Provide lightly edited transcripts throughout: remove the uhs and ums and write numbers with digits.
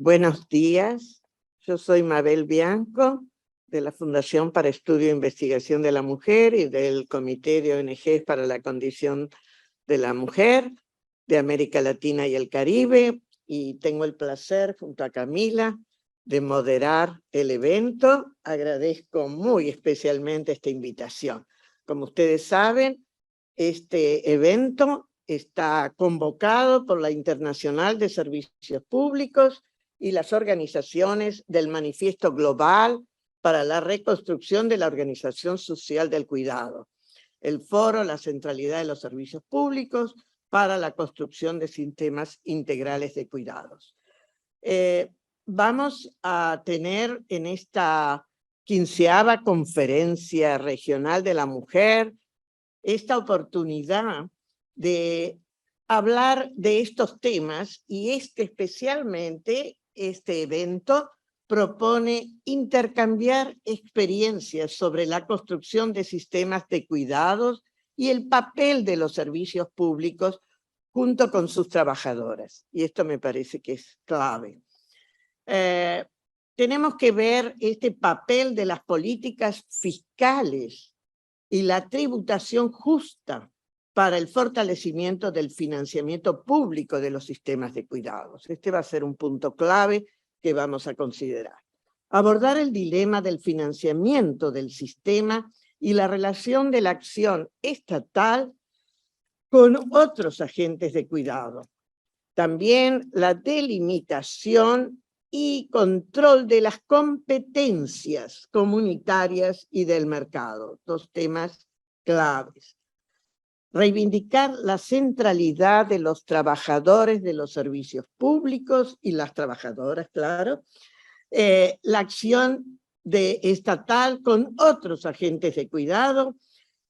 Buenos días, yo soy Mabel Bianco, de la Fundación para Estudio e Investigación de la Mujer y del Comité de ONGs para la Condición de la Mujer de América Latina y el Caribe, y tengo el placer, junto a Camila, de moderar el evento. Agradezco muy especialmente esta invitación. Como ustedes saben, este evento está convocado por la Internacional de Servicios Públicos y las organizaciones del Manifiesto Global para la Reconstrucción de la Organización Social del Cuidado, el Foro La Centralidad de los Servicios Públicos para la Construcción de Sistemas Integrales de Cuidados. Vamos a tener en esta 15ª Conferencia Regional de la Mujer esta oportunidad de hablar de estos temas, y especialmente este evento propone intercambiar experiencias sobre la construcción de sistemas de cuidados y el papel de los servicios públicos junto con sus trabajadoras. Y esto me parece que es clave. Tenemos que ver este papel de las políticas fiscales y la tributación justa para el fortalecimiento del financiamiento público de los sistemas de cuidados. Este va a ser un punto clave que vamos a considerar. Abordar el dilema del financiamiento del sistema y la relación de la acción estatal con otros agentes de cuidado. También la delimitación y control de las competencias comunitarias y del mercado, dos temas claves. Reivindicar la centralidad de los trabajadores de los servicios públicos y las trabajadoras, claro, la acción estatal con otros agentes de cuidado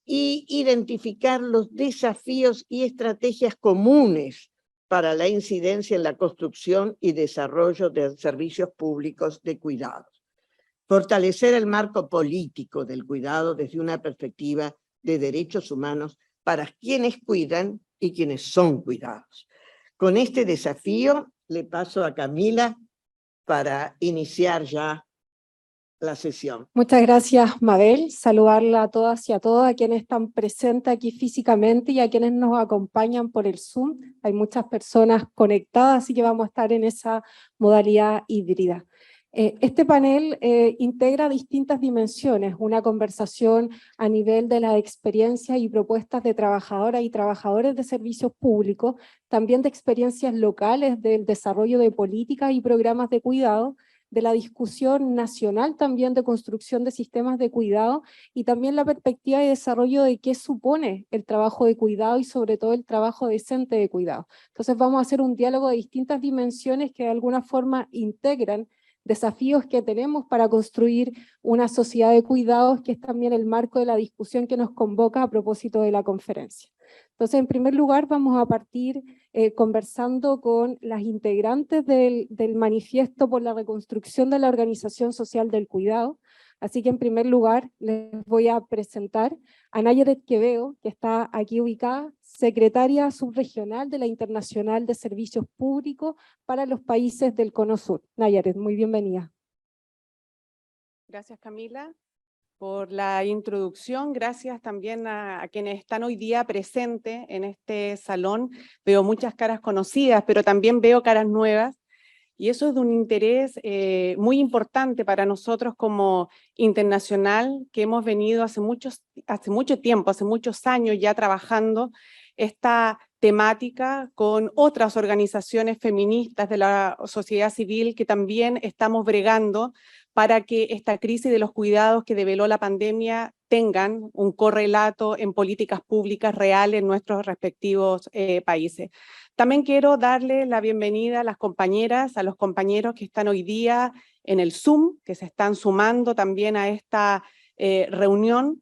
y identificar los desafíos y estrategias comunes para la incidencia en la construcción y desarrollo de servicios públicos de cuidados. Fortalecer el marco político del cuidado desde una perspectiva de derechos humanos para quienes cuidan y quienes son cuidados. Con este desafío le paso a Camila para iniciar ya la sesión. Muchas gracias, Mabel. Saludarla a todas y a todos, a quienes están presentes aquí físicamente y a quienes nos acompañan por el Zoom. Hay muchas personas conectadas, así que vamos a estar en esa modalidad híbrida. Este panel integra distintas dimensiones, una conversación a nivel de las experiencias y propuestas de trabajadoras y trabajadores de servicios públicos, también de experiencias locales del desarrollo de políticas y programas de cuidado, de la discusión nacional también de construcción de sistemas de cuidado y también la perspectiva de desarrollo de qué supone el trabajo de cuidado y sobre todo el trabajo decente de cuidado. Entonces vamos a hacer un diálogo de distintas dimensiones que de alguna forma integran desafíos que tenemos para construir una sociedad de cuidados, que es también el marco de la discusión que nos convoca a propósito de la conferencia. Entonces, en primer lugar, vamos a partir conversando con las integrantes del Manifiesto por la Reconstrucción de la Organización Social del Cuidado. Así que, en primer lugar, les voy a presentar a Nayaret Quevedo, que está aquí ubicada, secretaria subregional de la Internacional de Servicios Públicos para los países del Cono Sur. Nayaret, muy bienvenida. Gracias, Camila, por la introducción. Gracias también a quienes están hoy día presentes en este salón. Veo muchas caras conocidas, pero también veo caras nuevas. Y eso es de un interés muy importante para nosotros como internacional, que hemos venido hace mucho tiempo, hace muchos años ya trabajando esta temática con otras organizaciones feministas de la sociedad civil que también estamos bregando para que esta crisis de los cuidados que develó la pandemia tengan un correlato en políticas públicas reales en nuestros respectivos países. También quiero darle la bienvenida a las compañeras, a los compañeros que están hoy día en el Zoom, que se están sumando también a esta reunión,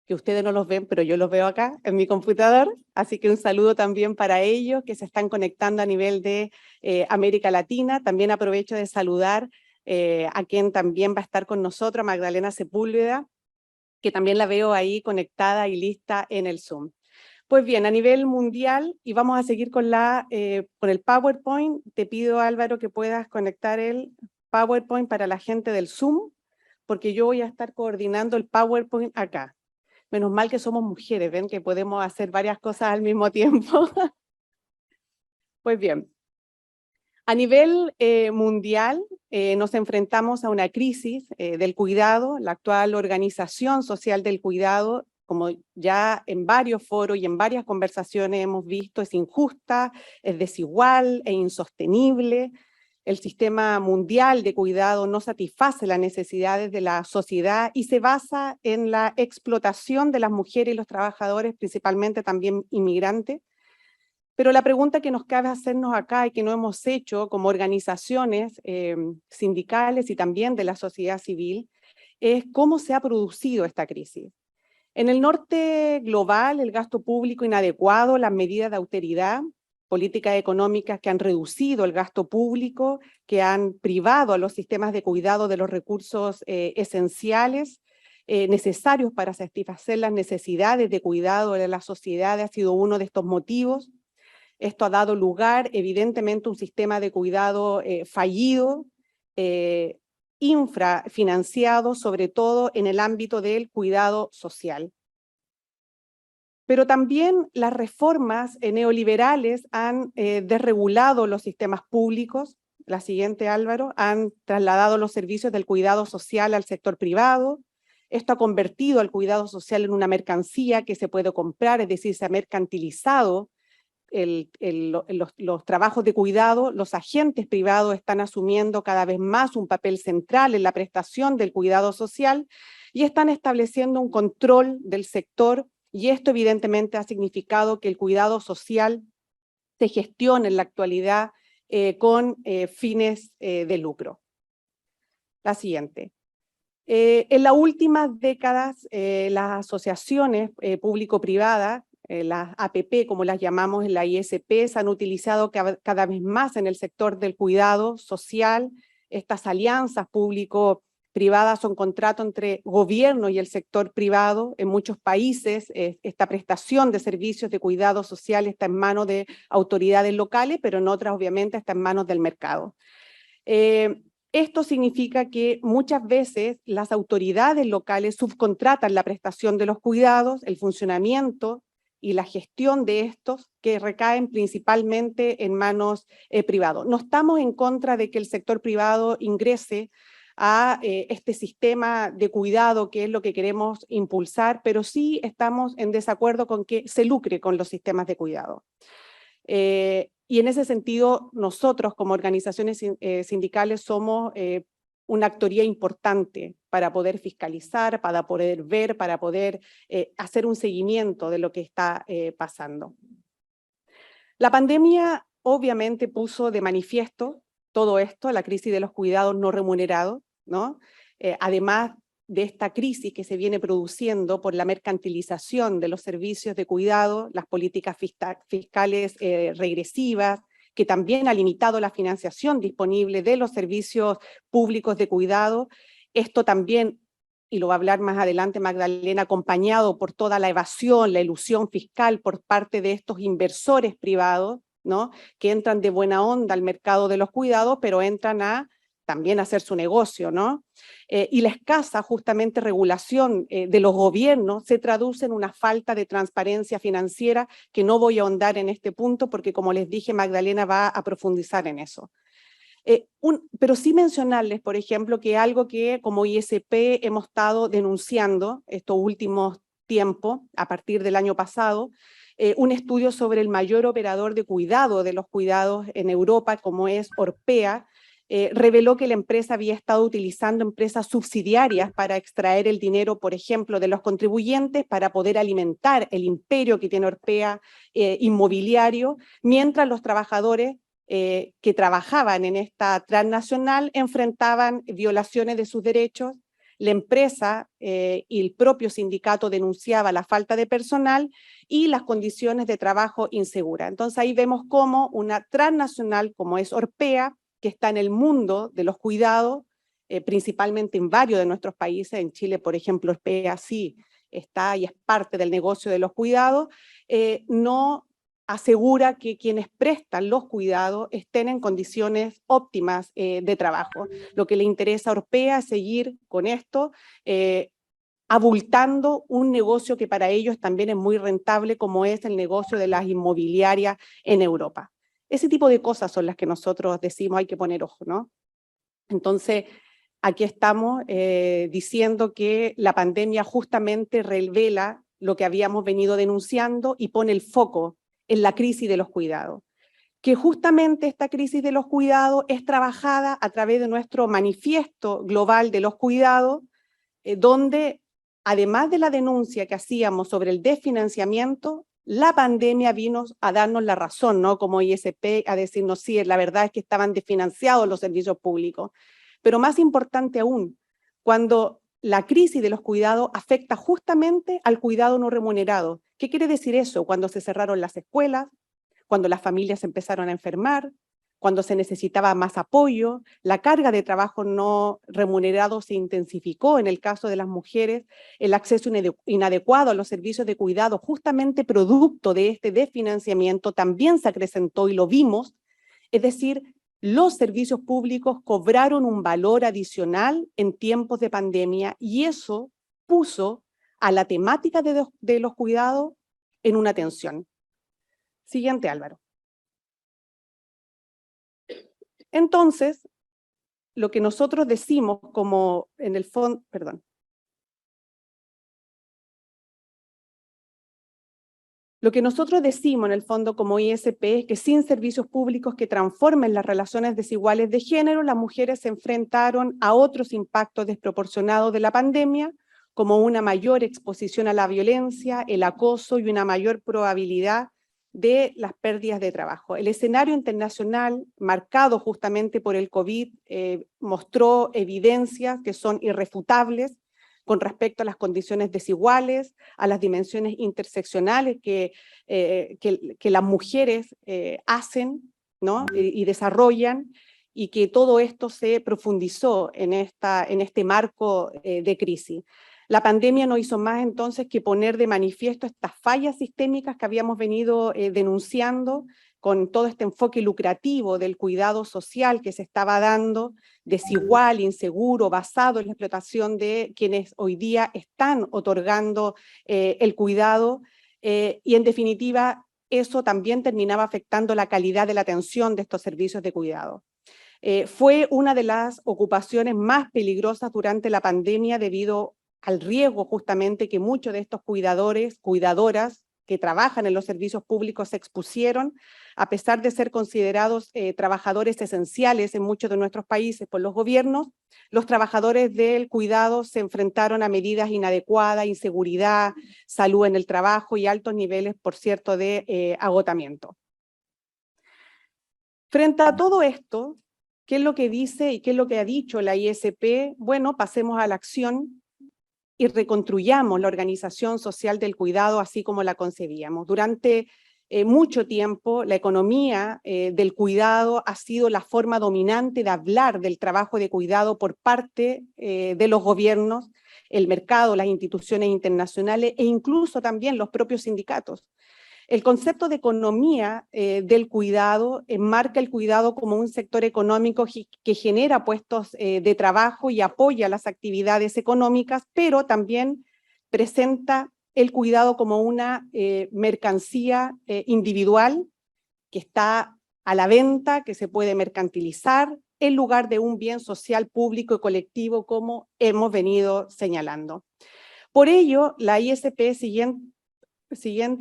que ustedes no los ven, pero yo los veo acá en mi computador, así que un saludo también para ellos que se están conectando a nivel de América Latina. También aprovecho de saludar a quien también va a estar con nosotros, Magdalena Sepúlveda, que también la veo ahí conectada y lista en el Zoom. Pues bien, a nivel mundial, y vamos a seguir con el PowerPoint, te pido, Álvaro, que puedas conectar el PowerPoint para la gente del Zoom, porque yo voy a estar coordinando el PowerPoint acá. Menos mal que somos mujeres, ven que podemos hacer varias cosas al mismo tiempo. Pues bien, a nivel mundial nos enfrentamos a una crisis del cuidado. La actual Organización Social del Cuidado, como ya en varios foros y en varias conversaciones hemos visto, es injusta, es desigual e insostenible. El sistema mundial de cuidado no satisface las necesidades de la sociedad y se basa en la explotación de las mujeres y los trabajadores, principalmente también inmigrantes. Pero la pregunta que nos cabe hacernos acá y que no hemos hecho como organizaciones sindicales y también de la sociedad civil es cómo se ha producido esta crisis. En el norte global, el gasto público inadecuado, las medidas de austeridad, políticas económicas que han reducido el gasto público, que han privado a los sistemas de cuidado de los recursos esenciales, necesarios para satisfacer las necesidades de cuidado de la sociedad, ha sido uno de estos motivos. Esto ha dado lugar, evidentemente, a un sistema de cuidado fallido, infrafinanciado, sobre todo en el ámbito del cuidado social. Pero también las reformas neoliberales han desregulado los sistemas públicos. La siguiente, Álvaro, han trasladado los servicios del cuidado social al sector privado. Esto ha convertido al cuidado social en una mercancía que se puede comprar, es decir, se ha mercantilizado los trabajos de cuidado. Los agentes privados están asumiendo cada vez más un papel central en la prestación del cuidado social y están estableciendo un control del sector, y esto evidentemente ha significado que el cuidado social se gestione en la actualidad con fines de lucro. La siguiente. En las últimas décadas, las asociaciones público-privadas, las APP, como las llamamos en la ISP, se han utilizado cada vez más en el sector del cuidado social. Estas alianzas público-privadas son contratos entre gobierno y el sector privado. En muchos países esta prestación de servicios de cuidado social está en manos de autoridades locales, pero en otras obviamente está en manos del mercado. Esto significa que muchas veces las autoridades locales subcontratan la prestación de los cuidados, el funcionamiento y la gestión de estos, que recaen principalmente en manos privadas. No estamos en contra de que el sector privado ingrese a este sistema de cuidado, que es lo que queremos impulsar, pero sí estamos en desacuerdo con que se lucre con los sistemas de cuidado. Y en ese sentido, nosotros como organizaciones sindicales somos una actoría importante para poder fiscalizar, para poder ver, para poder hacer un seguimiento de lo que está pasando. La pandemia obviamente puso de manifiesto todo esto, la crisis de los cuidados no remunerados, ¿no? Además de esta crisis que se viene produciendo por la mercantilización de los servicios de cuidado, las políticas fiscales regresivas, que también ha limitado la financiación disponible de los servicios públicos de cuidado. Esto también, y lo va a hablar más adelante Magdalena, acompañado por toda la evasión, la elusión fiscal por parte de estos inversores privados, ¿no? Que entran de buena onda al mercado de los cuidados, pero entran a también hacer su negocio, ¿no? Y la escasa justamente regulación de los gobiernos se traduce en una falta de transparencia financiera, que no voy a ahondar en este punto porque, como les dije, Magdalena va a profundizar en eso. Pero sí mencionarles, por ejemplo, que algo que como ISP hemos estado denunciando estos últimos tiempos, a partir del año pasado, un estudio sobre el mayor operador de cuidado de los cuidados en Europa, como es Orpea, reveló que la empresa había estado utilizando empresas subsidiarias para extraer el dinero, por ejemplo, de los contribuyentes para poder alimentar el imperio que tiene Orpea inmobiliario, mientras los trabajadores que trabajaban en esta transnacional enfrentaban violaciones de sus derechos. La empresa y el propio sindicato denunciaba la falta de personal y las condiciones de trabajo inseguras. Entonces ahí vemos cómo una transnacional como es Orpea, que está en el mundo de los cuidados, principalmente en varios de nuestros países, en Chile, por ejemplo, Orpea sí está y es parte del negocio de los cuidados, no asegura que quienes prestan los cuidados estén en condiciones óptimas de trabajo. Lo que le interesa a Orpea es seguir con esto, abultando un negocio que para ellos también es muy rentable, como es el negocio de las inmobiliarias en Europa. Ese tipo de cosas son las que nosotros decimos hay que poner ojo, ¿no? Entonces, aquí estamos diciendo que la pandemia justamente revela lo que habíamos venido denunciando y pone el foco en la crisis de los cuidados. Que justamente esta crisis de los cuidados es trabajada a través de nuestro manifiesto global de los cuidados, donde además de la denuncia que hacíamos sobre el desfinanciamiento, la pandemia vino a darnos la razón, ¿no? Como ISP, a decirnos, sí, la verdad es que estaban desfinanciados los servicios públicos. Pero más importante aún, cuando la crisis de los cuidados afecta justamente al cuidado no remunerado. ¿Qué quiere decir eso? Cuando se cerraron las escuelas, cuando las familias empezaron a enfermar, cuando se necesitaba más apoyo, la carga de trabajo no remunerado se intensificó en el caso de las mujeres, el acceso inadecuado a los servicios de cuidado, justamente producto de este desfinanciamiento, también se acrecentó y lo vimos, es decir, los servicios públicos cobraron un valor adicional en tiempos de pandemia y eso puso a la temática de los cuidados en una tensión. Siguiente, Álvaro. Entonces, lo que nosotros decimos como en el fondo, perdón. Lo que nosotros decimos en el fondo como ISP es que sin servicios públicos que transformen las relaciones desiguales de género, las mujeres se enfrentaron a otros impactos desproporcionados de la pandemia, como una mayor exposición a la violencia, el acoso y una mayor probabilidad de las pérdidas de trabajo. El escenario internacional, marcado justamente por el COVID, mostró evidencias que son irrefutables con respecto a las condiciones desiguales, a las dimensiones interseccionales que las mujeres hacen, ¿no? y desarrollan, y que todo esto se profundizó en este marco de crisis. La pandemia no hizo más entonces que poner de manifiesto estas fallas sistémicas que habíamos venido denunciando con todo este enfoque lucrativo del cuidado social que se estaba dando, desigual, inseguro, basado en la explotación de quienes hoy día están otorgando el cuidado, y en definitiva eso también terminaba afectando la calidad de la atención de estos servicios de cuidado. Fue una de las ocupaciones más peligrosas durante la pandemia debido al riesgo justamente que muchos de estos cuidadores, cuidadoras que trabajan en los servicios públicos se expusieron, a pesar de ser considerados trabajadores esenciales en muchos de nuestros países por los gobiernos. Los trabajadores del cuidado se enfrentaron a medidas inadecuadas, inseguridad, salud en el trabajo y altos niveles, por cierto, de agotamiento. Frente a todo esto, ¿qué es lo que dice y qué es lo que ha dicho la ISP? Bueno, pasemos a la acción y reconstruyamos la organización social del cuidado así como la concebíamos. Durante mucho tiempo la economía del cuidado ha sido la forma dominante de hablar del trabajo de cuidado por parte de los gobiernos, el mercado, las instituciones internacionales e incluso también los propios sindicatos. El concepto de economía del cuidado enmarca el cuidado como un sector económico que genera puestos de trabajo y apoya las actividades económicas, pero también presenta el cuidado como una mercancía individual que está a la venta, que se puede mercantilizar en lugar de un bien social público y colectivo como hemos venido señalando. Por ello, la ISP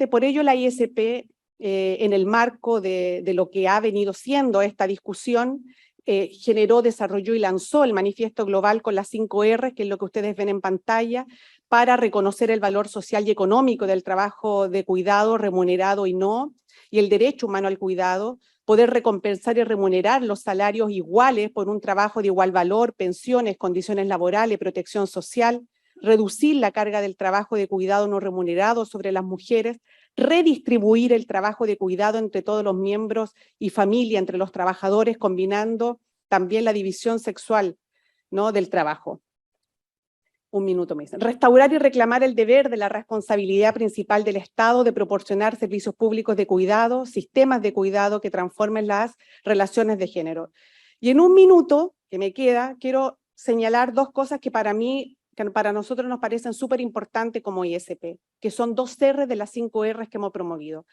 por ello la ISP, en el marco de lo que ha venido siendo esta discusión, generó, desarrolló y lanzó el manifiesto global con las 5 R, que es lo que ustedes ven en pantalla, para reconocer el valor social y económico del trabajo de cuidado, remunerado y no, y el derecho humano al cuidado, poder recompensar y remunerar los salarios iguales por un trabajo de igual valor, pensiones, condiciones laborales, protección social, reducir la carga del trabajo de cuidado no remunerado sobre las mujeres, redistribuir el trabajo de cuidado entre todos los miembros y familia, entre los trabajadores, combinando también la división sexual, ¿no?, del trabajo. Un minuto me dicen. Restaurar y reclamar el deber de la responsabilidad principal del Estado de proporcionar servicios públicos de cuidado, sistemas de cuidado que transformen las relaciones de género. Y en un minuto que me queda, quiero señalar dos cosas que para mí, que para nosotros nos parecen súper importantes como ISP, que son 2 R de las 5 R's que hemos promovido.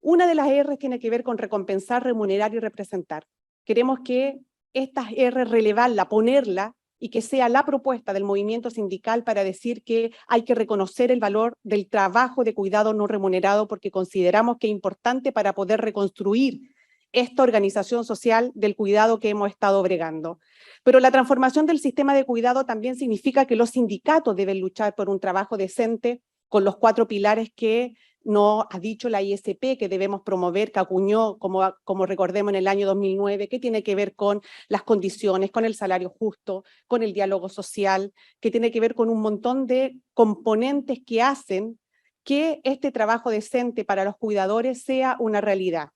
Una de las R's tiene que ver con recompensar, remunerar y representar. Queremos que estas R's relevarla, ponerla, y que sea la propuesta del movimiento sindical para decir que hay que reconocer el valor del trabajo de cuidado no remunerado, porque consideramos que es importante para poder reconstruir esta organización social del cuidado que hemos estado bregando. Pero la transformación del sistema de cuidado también significa que los sindicatos deben luchar por un trabajo decente con los 4 pilares que nos ha dicho la ISP que debemos promover, que acuñó, como recordemos, en el año 2009, que tiene que ver con las condiciones, con el salario justo, con el diálogo social, que tiene que ver con un montón de componentes que hacen que este trabajo decente para los cuidadores sea una realidad.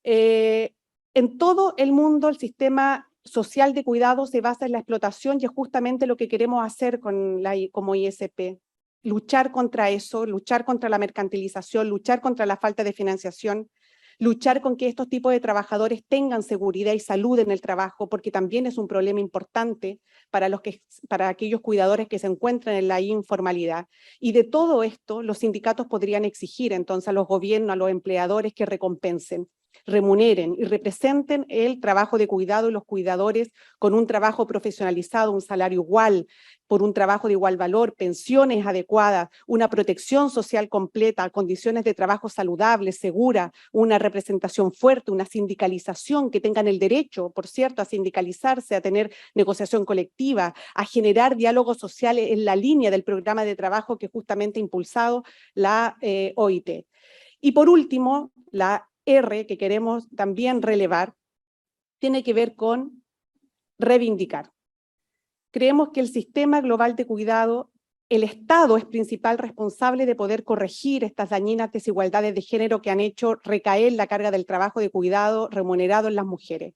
En todo el mundo el sistema social de cuidado se basa en la explotación y es justamente lo que queremos hacer como ISP. Luchar contra eso, luchar contra la mercantilización, luchar contra la falta de financiación, luchar con que estos tipos de trabajadores tengan seguridad y salud en el trabajo, porque también es un problema importante para aquellos cuidadores que se encuentran en la informalidad. Y de todo esto, los sindicatos podrían exigir entonces a los gobiernos, a los empleadores que recompensen, remuneren y representen el trabajo de cuidado y los cuidadores con un trabajo profesionalizado, un salario igual, por un trabajo de igual valor, pensiones adecuadas, una protección social completa, condiciones de trabajo saludables, seguras, una representación fuerte, una sindicalización, que tengan el derecho, por cierto, a sindicalizarse, a tener negociación colectiva, a generar diálogo social en la línea del programa de trabajo que justamente ha impulsado la OIT. Y por último, la R que queremos también relevar tiene que ver con reivindicar. Creemos que el sistema global de cuidado, el Estado es principal responsable de poder corregir estas dañinas desigualdades de género que han hecho recaer la carga del trabajo de cuidado remunerado en las mujeres.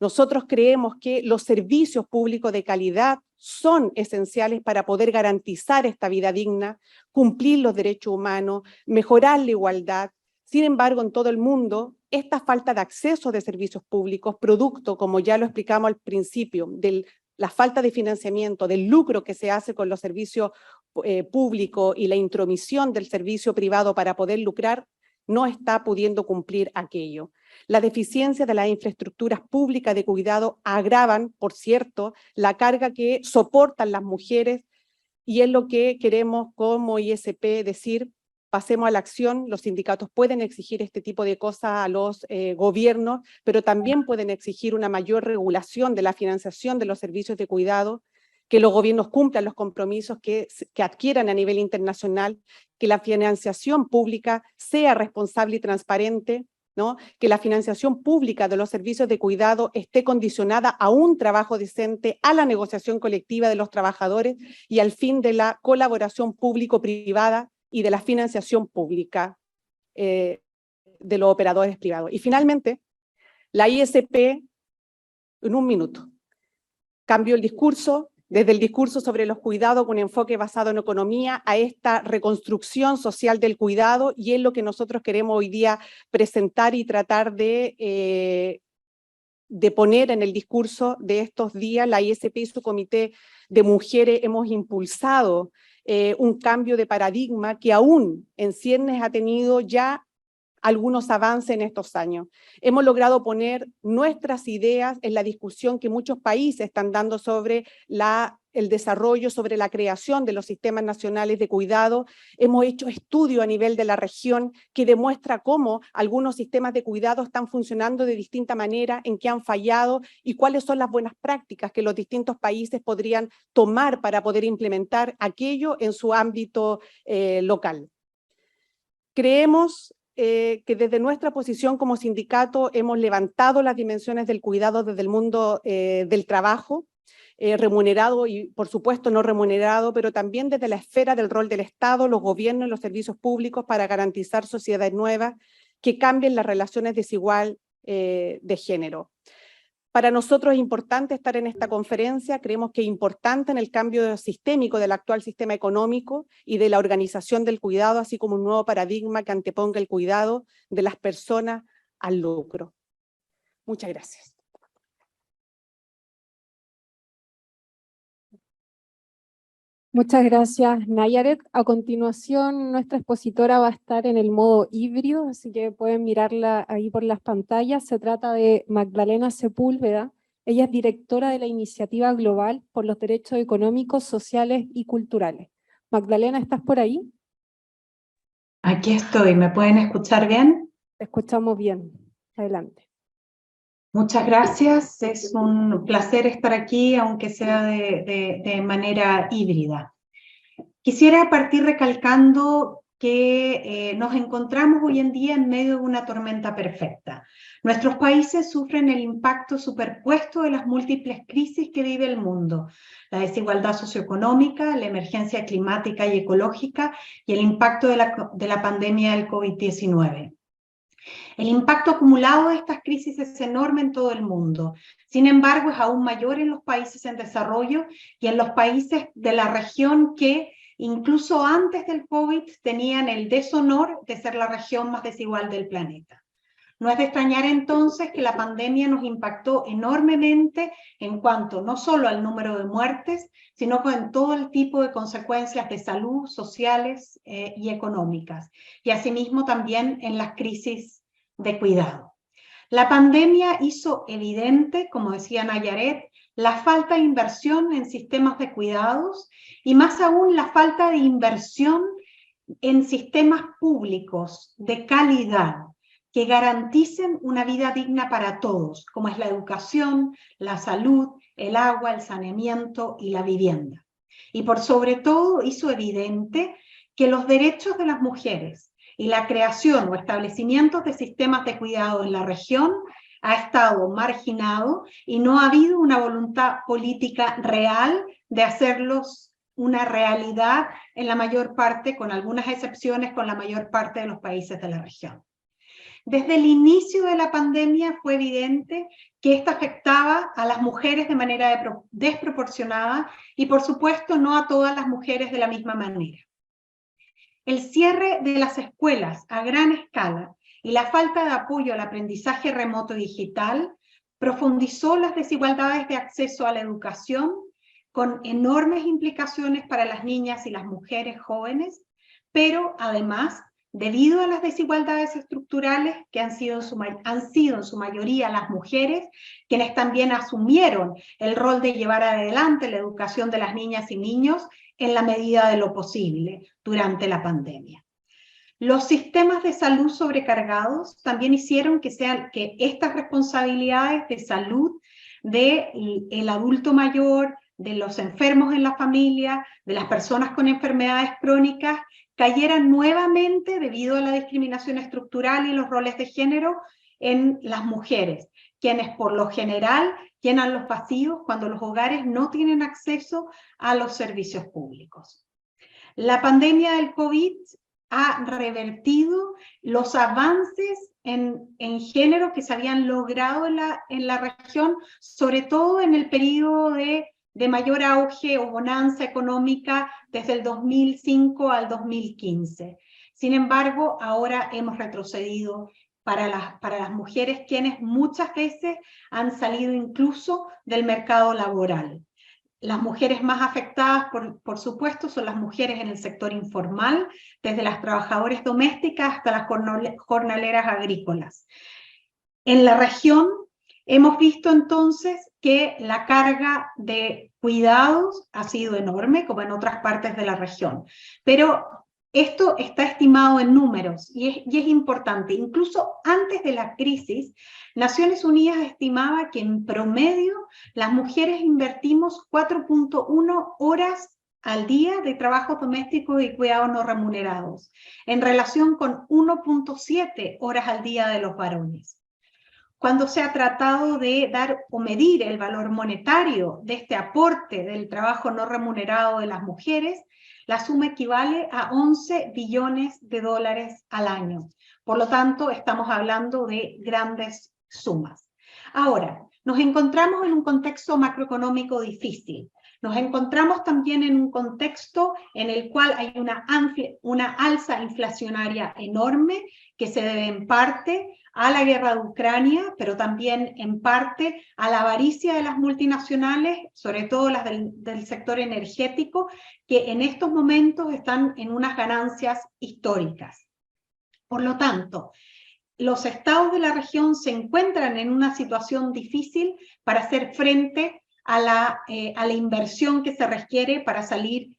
Nosotros creemos que los servicios públicos de calidad son esenciales para poder garantizar esta vida digna, cumplir los derechos humanos, mejorar la igualdad. Sin embargo, en todo el mundo, esta falta de acceso de servicios públicos, producto, como ya lo explicamos al principio, de la falta de financiamiento, del lucro que se hace con los servicios públicos y la intromisión del servicio privado para poder lucrar, no está pudiendo cumplir aquello. La deficiencia de las infraestructuras públicas de cuidado agravan, por cierto, la carga que soportan las mujeres, y es lo que queremos como ISP decir: pasemos a la acción. Los sindicatos pueden exigir este tipo de cosas a los gobiernos, pero también pueden exigir una mayor regulación de la financiación de los servicios de cuidado, que los gobiernos cumplan los compromisos que adquieran a nivel internacional, que la financiación pública sea responsable y transparente, ¿no? Que la financiación pública de los servicios de cuidado esté condicionada a un trabajo decente, a la negociación colectiva de los trabajadores y al fin de la colaboración público-privada y de la financiación pública de los operadores privados. Y finalmente, la ISP, en un minuto, cambió el discurso, desde el discurso sobre los cuidados con enfoque basado en economía a esta reconstrucción social del cuidado, y es lo que nosotros queremos hoy día presentar y tratar de poner en el discurso de estos días. La ISP y su comité de mujeres hemos impulsado un cambio de paradigma que aún en ciernes ha tenido ya algunos avances en estos años. Hemos logrado poner nuestras ideas en la discusión que muchos países están dando sobre el desarrollo, sobre la creación de los sistemas nacionales de cuidado. Hemos hecho estudios a nivel de la región que demuestra cómo algunos sistemas de cuidado están funcionando de distinta manera, en qué han fallado y cuáles son las buenas prácticas que los distintos países podrían tomar para poder implementar aquello en su ámbito local. Creemos que desde nuestra posición como sindicato hemos levantado las dimensiones del cuidado desde el mundo del trabajo, remunerado y por supuesto no remunerado, pero también desde la esfera del rol del Estado, los gobiernos y los servicios públicos para garantizar sociedades nuevas que cambien las relaciones desiguales de género. Para nosotros es importante estar en esta conferencia, creemos que es importante en el cambio sistémico del actual sistema económico y de la organización del cuidado, así como un nuevo paradigma que anteponga el cuidado de las personas al lucro. Muchas gracias. Muchas gracias, Nayaret. A continuación, nuestra expositora va a estar en el modo híbrido, así que pueden mirarla ahí por las pantallas. Se trata de Magdalena Sepúlveda. Ella es directora de la Iniciativa Global por los Derechos Económicos, Sociales y Culturales. Magdalena, ¿estás por ahí? Aquí estoy, ¿me pueden escuchar bien? Te escuchamos bien. Adelante. Muchas gracias, es un placer estar aquí, aunque sea de manera híbrida. Quisiera partir recalcando que nos encontramos hoy en día en medio de una tormenta perfecta. Nuestros países sufren el impacto superpuesto de las múltiples crisis que vive el mundo: la desigualdad socioeconómica, la emergencia climática y ecológica y el impacto de la pandemia del COVID-19. El impacto acumulado de estas crisis es enorme en todo el mundo. Sin embargo, es aún mayor en los países en desarrollo y en los países de la región que, incluso antes del COVID, tenían el deshonor de ser la región más desigual del planeta. No es de extrañar entonces que la pandemia nos impactó enormemente en cuanto no solo al número de muertes, sino en todo el tipo de consecuencias de salud, sociales y económicas, y asimismo también en las crisis de cuidado. La pandemia hizo evidente, como decía Nayaret, la falta de inversión en sistemas de cuidados y más aún la falta de inversión en sistemas públicos de calidad que garanticen una vida digna para todos, como es la educación, la salud, el agua, el saneamiento y la vivienda. Y por sobre todo hizo evidente que los derechos de las mujeres y la creación o establecimientos de sistemas de cuidado en la región ha estado marginado y no ha habido una voluntad política real de hacerlos una realidad en la mayor parte, con algunas excepciones, con la mayor parte de los países de la región. Desde el inicio de la pandemia fue evidente que esto afectaba a las mujeres de manera desproporcionada y, por supuesto, no a todas las mujeres de la misma manera. El cierre de las escuelas a gran escala y la falta de apoyo al aprendizaje remoto digital profundizó las desigualdades de acceso a la educación, con enormes implicaciones para las niñas y las mujeres jóvenes, pero además, debido a las desigualdades estructurales que han sido en su mayoría las mujeres, quienes también asumieron el rol de llevar adelante la educación de las niñas y niños en la medida de lo posible durante la pandemia. Los sistemas de salud sobrecargados también hicieron que estas responsabilidades de salud del adulto mayor, de los enfermos en la familia, de las personas con enfermedades crónicas, cayeran nuevamente debido a la discriminación estructural y los roles de género en las mujeres, quienes por lo general llenan los vacíos cuando los hogares no tienen acceso a los servicios públicos. La pandemia del COVID ha revertido los avances en género que se habían logrado en la región, sobre todo en el periodo de mayor auge o bonanza económica desde el 2005 al 2015. Sin embargo, ahora hemos retrocedido para las mujeres, quienes muchas veces han salido incluso del mercado laboral. Las mujeres más afectadas, por supuesto, son las mujeres en el sector informal, desde las trabajadoras domésticas hasta las jornaleras agrícolas. En la región hemos visto entonces que la carga de cuidados ha sido enorme, como en otras partes de la región, pero esto está estimado en números y es importante. Incluso antes de la crisis, Naciones Unidas estimaba que en promedio las mujeres invertimos 4.1 horas al día de trabajos domésticos y cuidados no remunerados, en relación con 1.7 horas al día de los varones. Cuando se ha tratado de dar o medir el valor monetario de este aporte del trabajo no remunerado de las mujeres, la suma equivale a 11 billones de dólares al año. Por lo tanto, estamos hablando de grandes sumas. Ahora, Nos encontramos en un contexto macroeconómico difícil. Nos encontramos también en un contexto en el cual hay una alza inflacionaria enorme que se debe en parte a la guerra de Ucrania, pero también en parte a la avaricia de las multinacionales, sobre todo las del sector energético, que en estos momentos están en unas ganancias históricas. Por lo tanto, los estados de la región se encuentran en una situación difícil para hacer frente a la inversión que se requiere para salir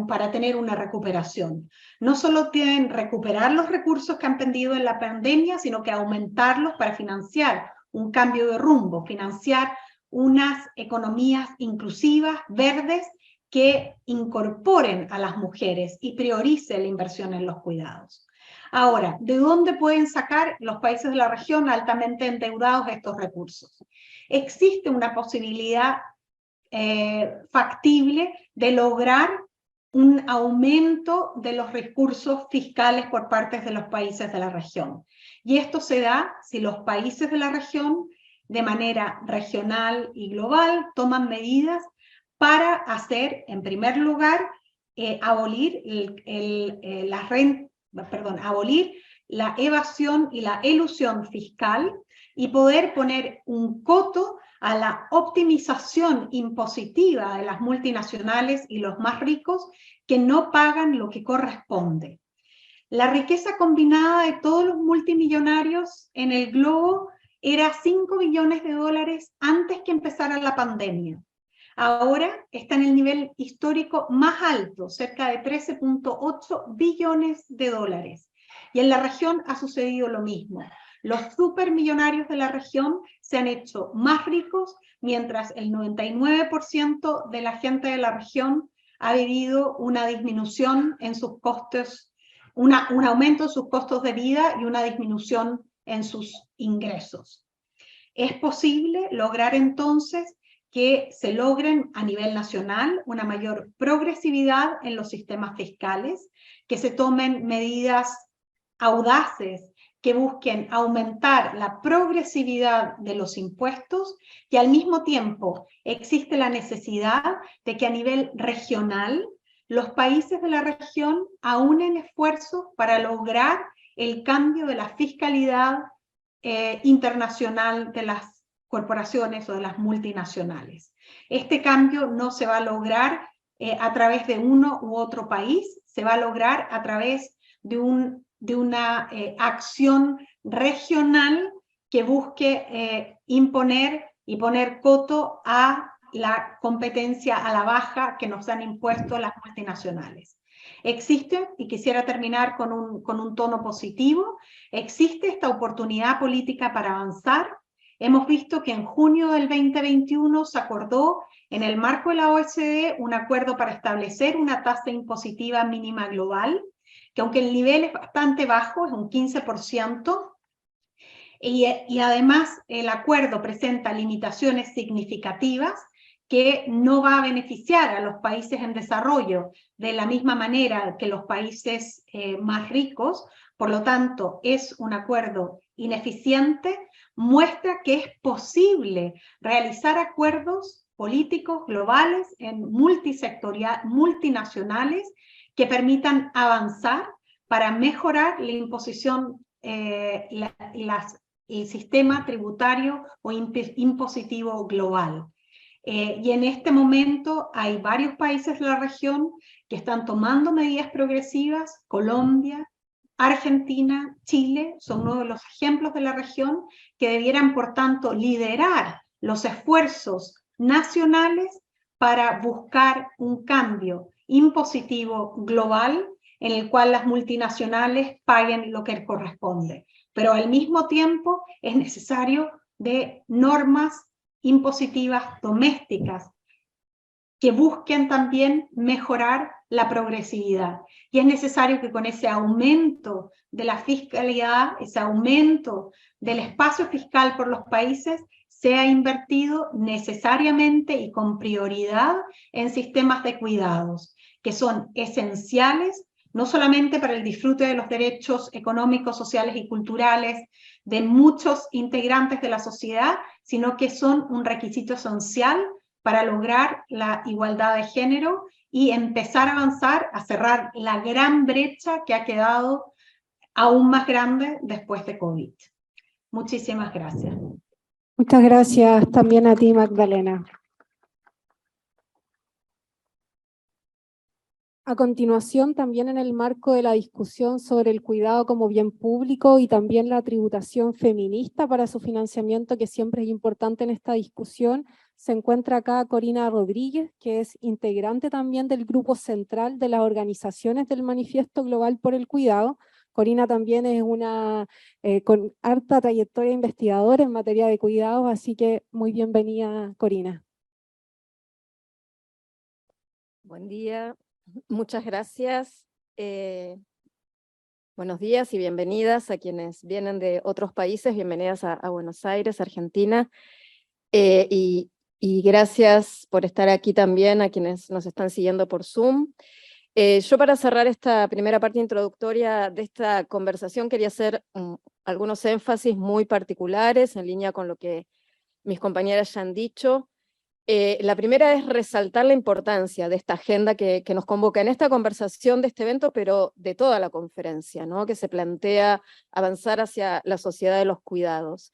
para tener una recuperación. No solo tienen recuperar los recursos que han perdido en la pandemia, sino que aumentarlos para financiar un cambio de rumbo, financiar unas economías inclusivas, verdes, que incorporen a las mujeres y prioricen la inversión en los cuidados. Ahora, ¿de dónde pueden sacar los países de la región altamente endeudados estos recursos? Existe una posibilidad factible de lograr un aumento de los recursos fiscales por parte de los países de la región. Y esto se da si los países de la región, de manera regional y global, toman medidas para hacer, en primer lugar, abolir la evasión y la elusión fiscal y poder poner un coto a la optimización impositiva de las multinacionales y los más ricos que no pagan lo que corresponde. La riqueza combinada de todos los multimillonarios en el globo era 5 billones de dólares antes que empezara la pandemia. Ahora está en el nivel histórico más alto, cerca de 13.8 billones de dólares. Y en la región ha sucedido lo mismo. Los supermillonarios de la región se han hecho más ricos, mientras el 99% de la gente de la región ha vivido una disminución en sus costos, un aumento en sus costos de vida y una disminución en sus ingresos. Es posible lograr entonces que se logren a nivel nacional una mayor progresividad en los sistemas fiscales, que se tomen medidas audaces que busquen aumentar la progresividad de los impuestos, y al mismo tiempo existe la necesidad de que a nivel regional los países de la región aúnen esfuerzos para lograr el cambio de la fiscalidad internacional de las corporaciones o de las multinacionales. Este cambio no se va a lograr a través de uno u otro país, se va a lograr a través de una acción regional que busque imponer y poner coto a la competencia a la baja que nos han impuesto las multinacionales. Existe, y quisiera terminar con un tono positivo, existe esta oportunidad política para avanzar. Hemos visto que en junio del 2021 se acordó en el marco de la OECD un acuerdo para establecer una tasa impositiva mínima global, que aunque el nivel es bastante bajo, es un 15%, y además el acuerdo presenta limitaciones significativas que no va a beneficiar a los países en desarrollo de la misma manera que los países más ricos. Por lo tanto, es un acuerdo ineficiente, muestra que es posible realizar acuerdos políticos globales en multinacionales que permitan avanzar para mejorar la imposición, el sistema tributario o impositivo global. Y en este momento hay varios países de la región que están tomando medidas progresivas. Colombia, Argentina, Chile son uno de los ejemplos de la región que debieran, por tanto, liderar los esfuerzos nacionales para buscar un cambio impositivo global en el cual las multinacionales paguen lo que corresponde. Pero al mismo tiempo es necesario de normas impositivas domésticas que busquen también mejorar la progresividad. Y es necesario que con ese aumento de la fiscalidad, ese aumento del espacio fiscal por los países, sea invertido necesariamente y con prioridad en sistemas de cuidados, que son esenciales no solamente para el disfrute de los derechos económicos, sociales y culturales de muchos integrantes de la sociedad, sino que son un requisito esencial para lograr la igualdad de género y empezar a avanzar, a cerrar la gran brecha que ha quedado aún más grande después de COVID. Muchísimas gracias. Muchas gracias también a ti, Magdalena. A continuación, también en el marco de la discusión sobre el cuidado como bien público y también la tributación feminista para su financiamiento, que siempre es importante en esta discusión, se encuentra acá Corina Rodríguez, que es integrante también del grupo central de las organizaciones del Manifiesto Global por el Cuidado. Corina también es una con harta trayectoria investigadora en materia de cuidados, así que muy bienvenida, Corina. Buen día. Muchas gracias. Buenos días y bienvenidas a quienes vienen de otros países, bienvenidas a Buenos Aires, Argentina, y gracias por estar aquí también a quienes nos están siguiendo por Zoom. Yo para cerrar esta primera parte introductoria de esta conversación quería hacer algunos énfasis muy particulares en línea con lo que mis compañeras ya han dicho. La primera es resaltar la importancia de esta agenda que nos convoca en esta conversación de este evento, pero de toda la conferencia, ¿no? Que se plantea avanzar hacia la sociedad de los cuidados.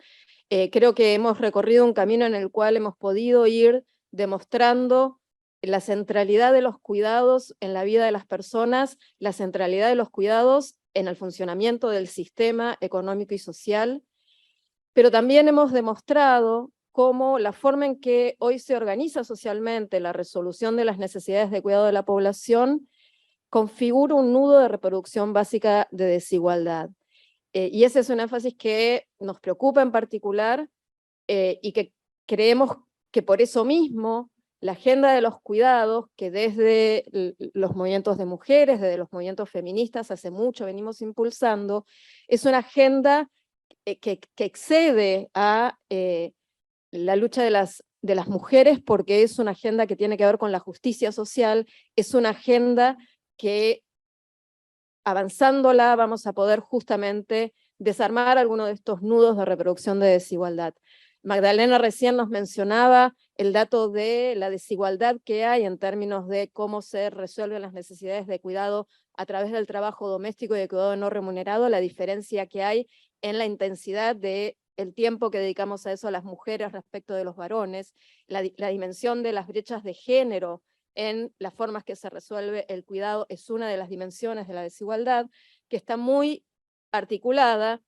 Creo que hemos recorrido un camino en el cual hemos podido ir demostrando la centralidad de los cuidados en la vida de las personas, la centralidad de los cuidados en el funcionamiento del sistema económico y social, pero también hemos demostrado cómo la forma en que hoy se organiza socialmente la resolución de las necesidades de cuidado de la población configura un nudo de reproducción básica de desigualdad. Y ese es un énfasis que nos preocupa en particular y que creemos que por eso mismo la agenda de los cuidados, que desde los movimientos de mujeres, desde los movimientos feministas hace mucho venimos impulsando, es una agenda que excede a la lucha de las mujeres, porque es una agenda que tiene que ver con la justicia social, es una agenda que avanzándola vamos a poder justamente desarmar algunos de estos nudos de reproducción de desigualdad. Magdalena recién nos mencionaba el dato de la desigualdad que hay en términos de cómo se resuelven las necesidades de cuidado a través del trabajo doméstico y de cuidado no remunerado, la diferencia que hay en la intensidad de el tiempo que dedicamos a eso a las mujeres respecto de los varones, la dimensión de las brechas de género en las formas que se resuelve el cuidado es una de las dimensiones de la desigualdad que está muy articulada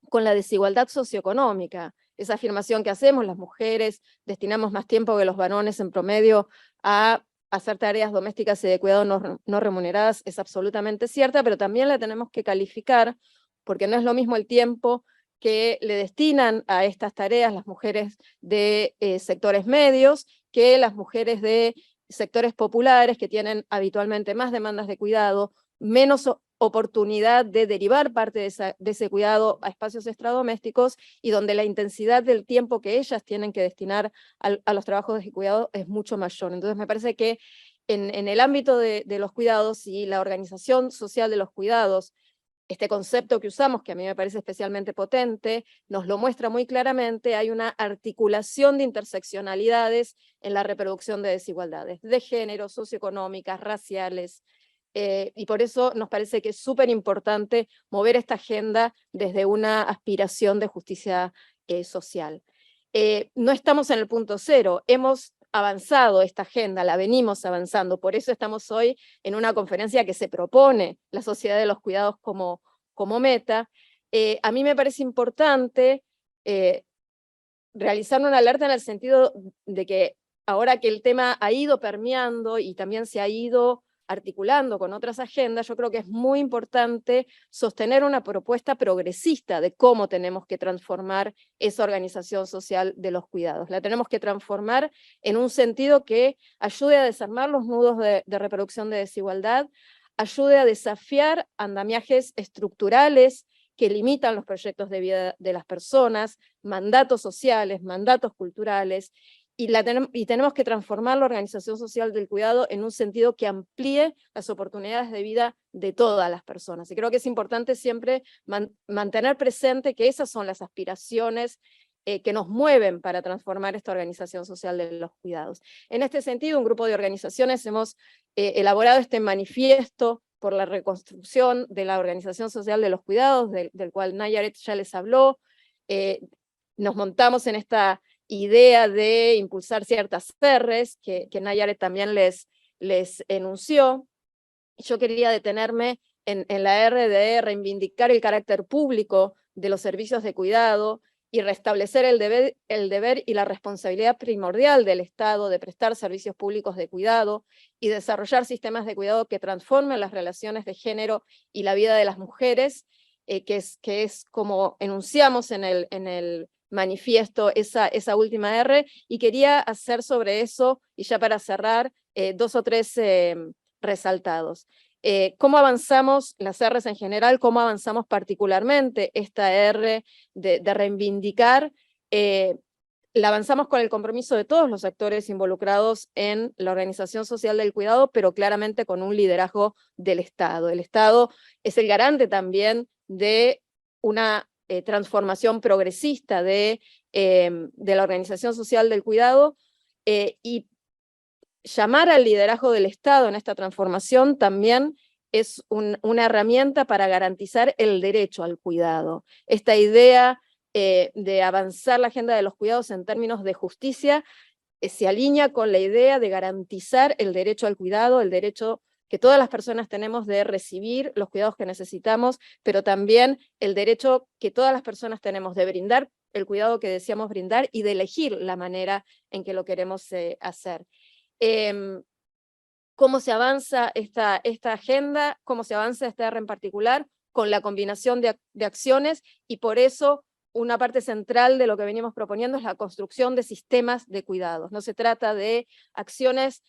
con la desigualdad socioeconómica. Esa afirmación que hacemos, las mujeres destinamos más tiempo que los varones en promedio a hacer tareas domésticas y de cuidado no remuneradas, es absolutamente cierta, pero también la tenemos que calificar, porque no es lo mismo el tiempo que le destinan a estas tareas las mujeres de sectores medios que las mujeres de sectores populares que tienen habitualmente más demandas de cuidado, menos oportunidad de derivar parte de ese cuidado a espacios extradomésticos y donde la intensidad del tiempo que ellas tienen que destinar a los trabajos de cuidado es mucho mayor. Entonces me parece que en el ámbito de los cuidados y la organización social de los cuidados, este concepto que usamos, que a mí me parece especialmente potente, nos lo muestra muy claramente, hay una articulación de interseccionalidades en la reproducción de desigualdades, de género, socioeconómicas, raciales, y por eso nos parece que es súper importante mover esta agenda desde una aspiración de justicia social. No estamos en el punto cero, hemos avanzado esta agenda, la venimos avanzando, por eso estamos hoy en una conferencia que se propone la sociedad de los cuidados como meta. A mí me parece importante realizar una alerta en el sentido de que ahora que el tema ha ido permeando y también se ha ido articulando con otras agendas, yo creo que es muy importante sostener una propuesta progresista de cómo tenemos que transformar esa organización social de los cuidados. La tenemos que transformar en un sentido que ayude a desarmar los nudos de reproducción de desigualdad, ayude a desafiar andamiajes estructurales que limitan los proyectos de vida de las personas, mandatos sociales, mandatos culturales, y tenemos que transformar la organización social del cuidado en un sentido que amplíe las oportunidades de vida de todas las personas. Y creo que es importante siempre mantener presente que esas son las aspiraciones que nos mueven para transformar esta organización social de los cuidados. En este sentido, un grupo de organizaciones hemos elaborado este manifiesto por la reconstrucción de la organización social de los cuidados, del cual Nayaret ya les habló. Nos montamos en esta idea de impulsar ciertas Rs que Nayaret también les enunció. Yo quería detenerme en la R de reivindicar el carácter público de los servicios de cuidado y restablecer el deber y la responsabilidad primordial del Estado de prestar servicios públicos de cuidado y desarrollar sistemas de cuidado que transformen las relaciones de género y la vida de las mujeres, que es como enunciamos en el manifiesto esa última R, y quería hacer sobre eso, y ya para cerrar, 2 o 3 resaltados. ¿Cómo avanzamos las Rs en general? ¿Cómo avanzamos particularmente esta R de reivindicar? La avanzamos con el compromiso de todos los actores involucrados en la organización social del cuidado, pero claramente con un liderazgo del Estado. El Estado es el garante también de una transformación progresista de la organización social del cuidado, y llamar al liderazgo del Estado en esta transformación también es una herramienta para garantizar el derecho al cuidado. Esta idea de avanzar la agenda de los cuidados en términos de justicia se alinea con la idea de garantizar el derecho al cuidado, el derecho que todas las personas tenemos de recibir los cuidados que necesitamos, pero también el derecho que todas las personas tenemos de brindar el cuidado que deseamos brindar y de elegir la manera en que lo queremos hacer. ¿Cómo se avanza esta agenda? ¿Cómo se avanza esta R en particular? Con la combinación de acciones, y por eso una parte central de lo que venimos proponiendo es la construcción de sistemas de cuidados. No se trata de acciones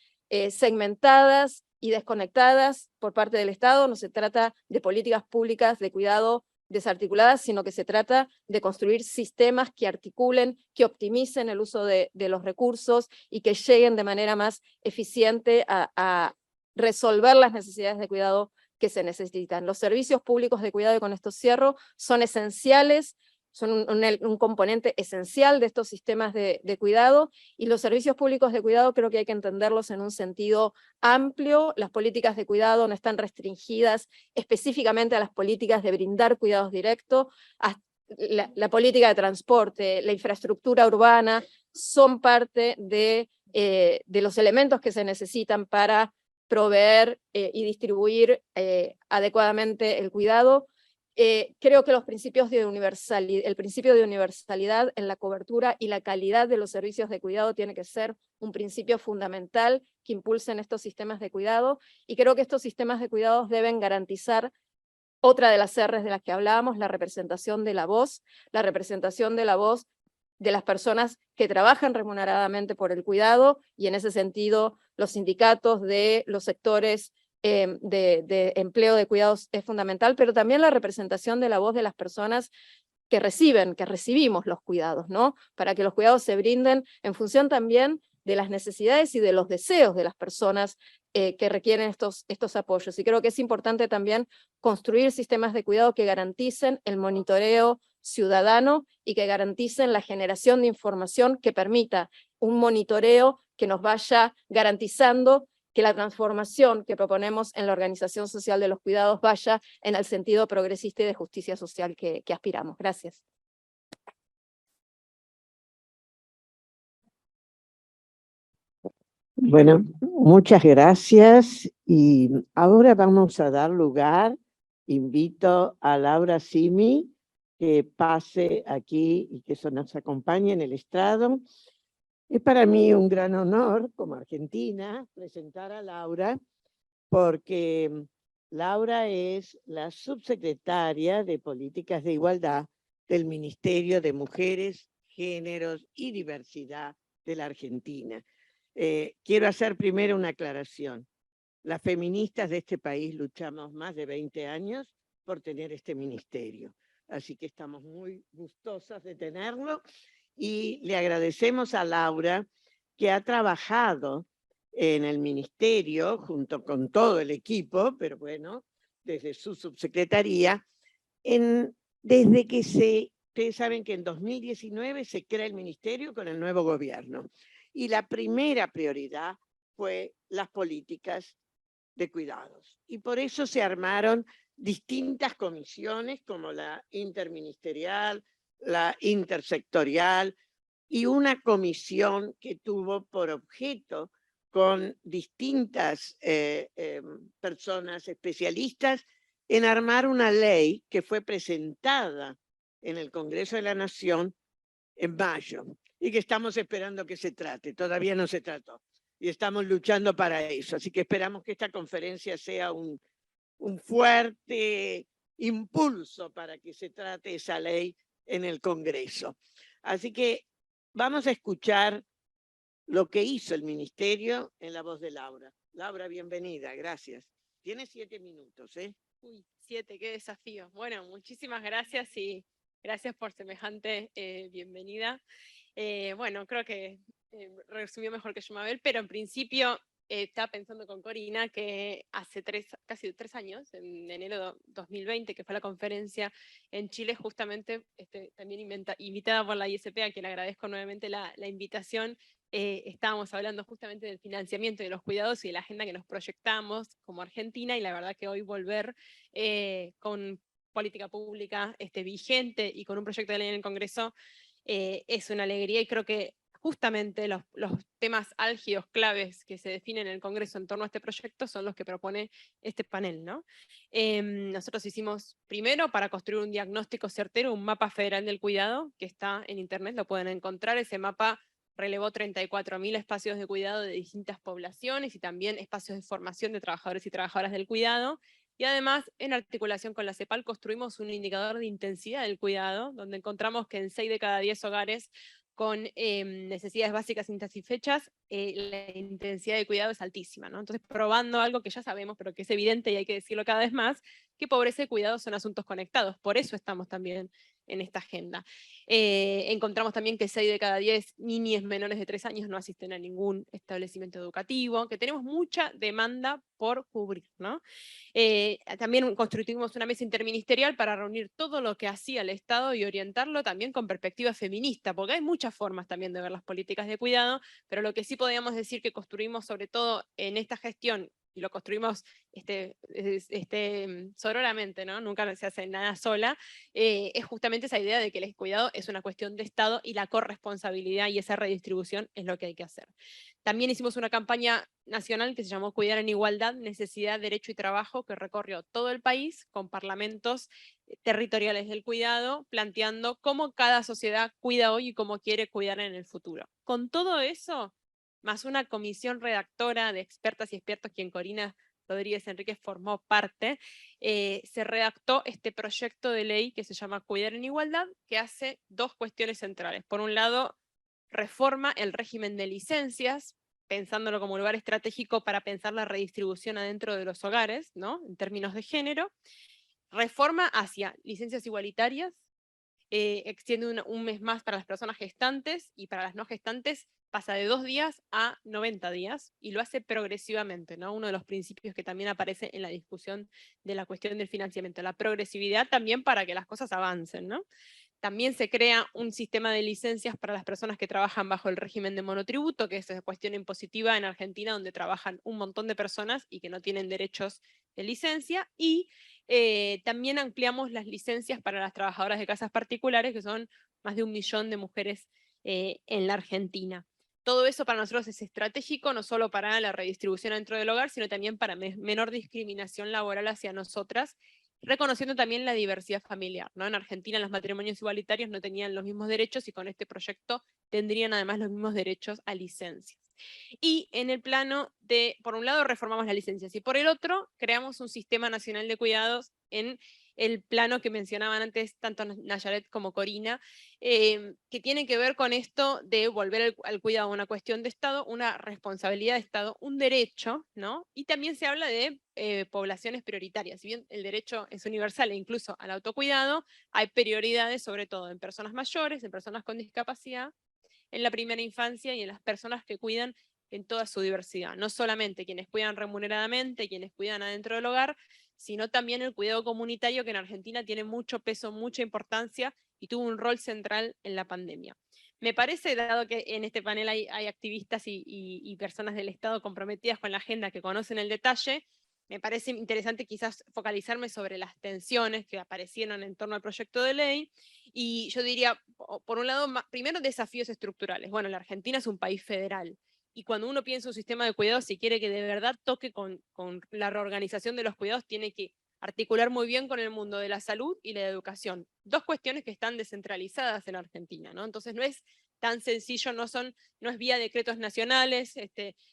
segmentadas y desconectadas por parte del Estado, no se trata de políticas públicas de cuidado desarticuladas, sino que se trata de construir sistemas que articulen, que optimicen el uso de los recursos y que lleguen de manera más eficiente a resolver las necesidades de cuidado que se necesitan. Los servicios públicos de cuidado, y con esto cierro, son esenciales, son un componente esencial de estos sistemas de cuidado, y los servicios públicos de cuidado creo que hay que entenderlos en un sentido amplio. Las políticas de cuidado no están restringidas específicamente a las políticas de brindar cuidados directos. La política de transporte, la infraestructura urbana, son parte de los elementos que se necesitan para proveer y distribuir adecuadamente el cuidado. Creo que los principios de el principio de universalidad en la cobertura y la calidad de los servicios de cuidado tiene que ser un principio fundamental que impulsen estos sistemas de cuidado, y creo que estos sistemas de cuidados deben garantizar otra de las Rs de las que hablábamos, la representación de la voz de las personas que trabajan remuneradamente por el cuidado, y en ese sentido los sindicatos de los sectores de empleo de cuidados es fundamental, pero también la representación de la voz de las personas que recibimos los cuidados, ¿no? Para que los cuidados se brinden en función también de las necesidades y de los deseos de las personas que requieren estos apoyos. Y creo que es importante también construir sistemas de cuidado que garanticen el monitoreo ciudadano y que garanticen la generación de información que permita un monitoreo que nos vaya garantizando que la transformación que proponemos en la organización social de los cuidados vaya en el sentido progresista y de justicia social que aspiramos. Gracias. Bueno, muchas gracias, y ahora vamos a dar lugar, invito a Laura Simi que pase aquí y que nos acompañe en el estrado. Es para mí un gran honor, como argentina, presentar a Laura, porque Laura es la subsecretaria de Políticas de Igualdad del Ministerio de Mujeres, Géneros y Diversidad de la Argentina. Quiero hacer primero una aclaración. Las feministas de este país luchamos más de 20 años por tener este ministerio, así que estamos muy gustosas de tenerlo. Y le agradecemos a Laura que ha trabajado en el ministerio junto con todo el equipo, pero bueno, desde su subsecretaría, desde que ustedes saben que en 2019 se crea el ministerio con el nuevo gobierno. Y la primera prioridad fue las políticas de cuidados. Y por eso se armaron distintas comisiones como la interministerial, la intersectorial y una comisión que tuvo por objeto con distintas personas especialistas en armar una ley que fue presentada en el Congreso de la Nación en mayo y que estamos esperando que se trate. Todavía no se trató y estamos luchando para eso. Así que esperamos que esta conferencia sea un fuerte impulso para que se trate esa ley en el Congreso. Así que vamos a escuchar lo que hizo el ministerio en la voz de Laura. Laura, bienvenida, gracias. Tienes 7 minutos, ¿eh? Uy, 7, qué desafío. Bueno, muchísimas gracias y gracias por semejante bienvenida. Bueno, creo que resumió mejor que yo, Mabel, pero en principio estaba pensando con Corina que hace casi 3 años, en enero de 2020, que fue la conferencia en Chile, justamente también invitada por la ISP, a quien agradezco nuevamente la invitación. Estábamos hablando justamente del financiamiento de los cuidados y de la agenda que nos proyectamos como Argentina, y la verdad que hoy volver con política pública vigente y con un proyecto de ley en el Congreso es una alegría, y creo que justamente los temas álgidos, claves que se definen en el Congreso en torno a este proyecto son los que propone este panel, ¿no? Nosotros hicimos primero, para construir un diagnóstico certero, un mapa federal del cuidado, que está en internet, lo pueden encontrar. Ese mapa relevó 34.000 espacios de cuidado de distintas poblaciones y también espacios de formación de trabajadores y trabajadoras del cuidado. Y además, en articulación con la CEPAL, construimos un indicador de intensidad del cuidado, donde encontramos que en 6 de cada 10 hogares con necesidades básicas insatisfechas, la intensidad de cuidado es altísima, ¿no? Entonces, probando algo que ya sabemos, pero que es evidente y hay que decirlo cada vez más, que pobreza y cuidado son asuntos conectados. Por eso estamos también en esta agenda. Encontramos también que 6 de cada 10 niñas menores de 3 años no asisten a ningún establecimiento educativo, que tenemos mucha demanda por cubrir, ¿no? También constituimos una mesa interministerial para reunir todo lo que hacía el Estado y orientarlo también con perspectiva feminista, porque hay muchas formas también de ver las políticas de cuidado, pero lo que sí podríamos decir que construimos sobre todo en esta gestión, y lo construimos sororamente, ¿no? Nunca se hace nada sola, es justamente esa idea de que el cuidado es una cuestión de Estado y la corresponsabilidad y esa redistribución es lo que hay que hacer. También hicimos una campaña nacional que se llamó Cuidar en Igualdad, Necesidad, Derecho y Trabajo, que recorrió todo el país con parlamentos territoriales del cuidado, planteando cómo cada sociedad cuida hoy y cómo quiere cuidar en el futuro. Con todo eso, más una comisión redactora de expertas y expertos, quien Corina Rodríguez Enríquez formó parte, se redactó este proyecto de ley que se llama Cuidar en Igualdad, que hace 2 cuestiones centrales. Por un lado, reforma el régimen de licencias, pensándolo como lugar estratégico para pensar la redistribución adentro de los hogares, ¿no? En términos de género. Reforma hacia licencias igualitarias, extiende un mes más para las personas gestantes, y para las no gestantes pasa de 2 días a 90 días, y lo hace progresivamente, ¿no? Uno de los principios que también aparece en la discusión de la cuestión del financiamiento, la progresividad también para que las cosas avancen, ¿no? También se crea un sistema de licencias para las personas que trabajan bajo el régimen de monotributo, que es esa cuestión impositiva en Argentina, donde trabajan un montón de personas y que no tienen derechos de licencia. Y también ampliamos las licencias para las trabajadoras de casas particulares, que son más de 1 millón de mujeres en la Argentina. Todo eso para nosotros es estratégico, no solo para la redistribución dentro del hogar, sino también para menor discriminación laboral hacia nosotras, reconociendo también la diversidad familiar, ¿no? En Argentina los matrimonios igualitarios no tenían los mismos derechos, y con este proyecto tendrían además los mismos derechos a licencias. Y en el plano de, por un lado, reformamos las licencias, y por el otro, creamos un sistema nacional de cuidados en el plano que mencionaban antes tanto Nayaret como Corina, que tiene que ver con esto de volver al cuidado una cuestión de Estado, una responsabilidad de Estado, un derecho, ¿no? Y también se habla de poblaciones prioritarias. Si bien el derecho es universal e incluso al autocuidado, hay prioridades sobre todo en personas mayores, en personas con discapacidad, en la primera infancia y en las personas que cuidan en toda su diversidad. No solamente quienes cuidan remuneradamente, quienes cuidan adentro del hogar, sino también el cuidado comunitario, que en Argentina tiene mucho peso, mucha importancia y tuvo un rol central en la pandemia. Me parece, dado que en este panel hay activistas y personas del Estado comprometidas con la agenda que conocen el detalle, me parece interesante quizás focalizarme sobre las tensiones que aparecieron en torno al proyecto de ley, y yo diría, por un lado, primero desafíos estructurales. Bueno, la Argentina es un país federal, y cuando uno piensa un sistema de cuidados, si quiere que de verdad toque con la reorganización de los cuidados, tiene que articular muy bien con el mundo de la salud y la educación. Dos cuestiones que están descentralizadas en Argentina, ¿no? Entonces no es tan sencillo, no es vía decretos nacionales,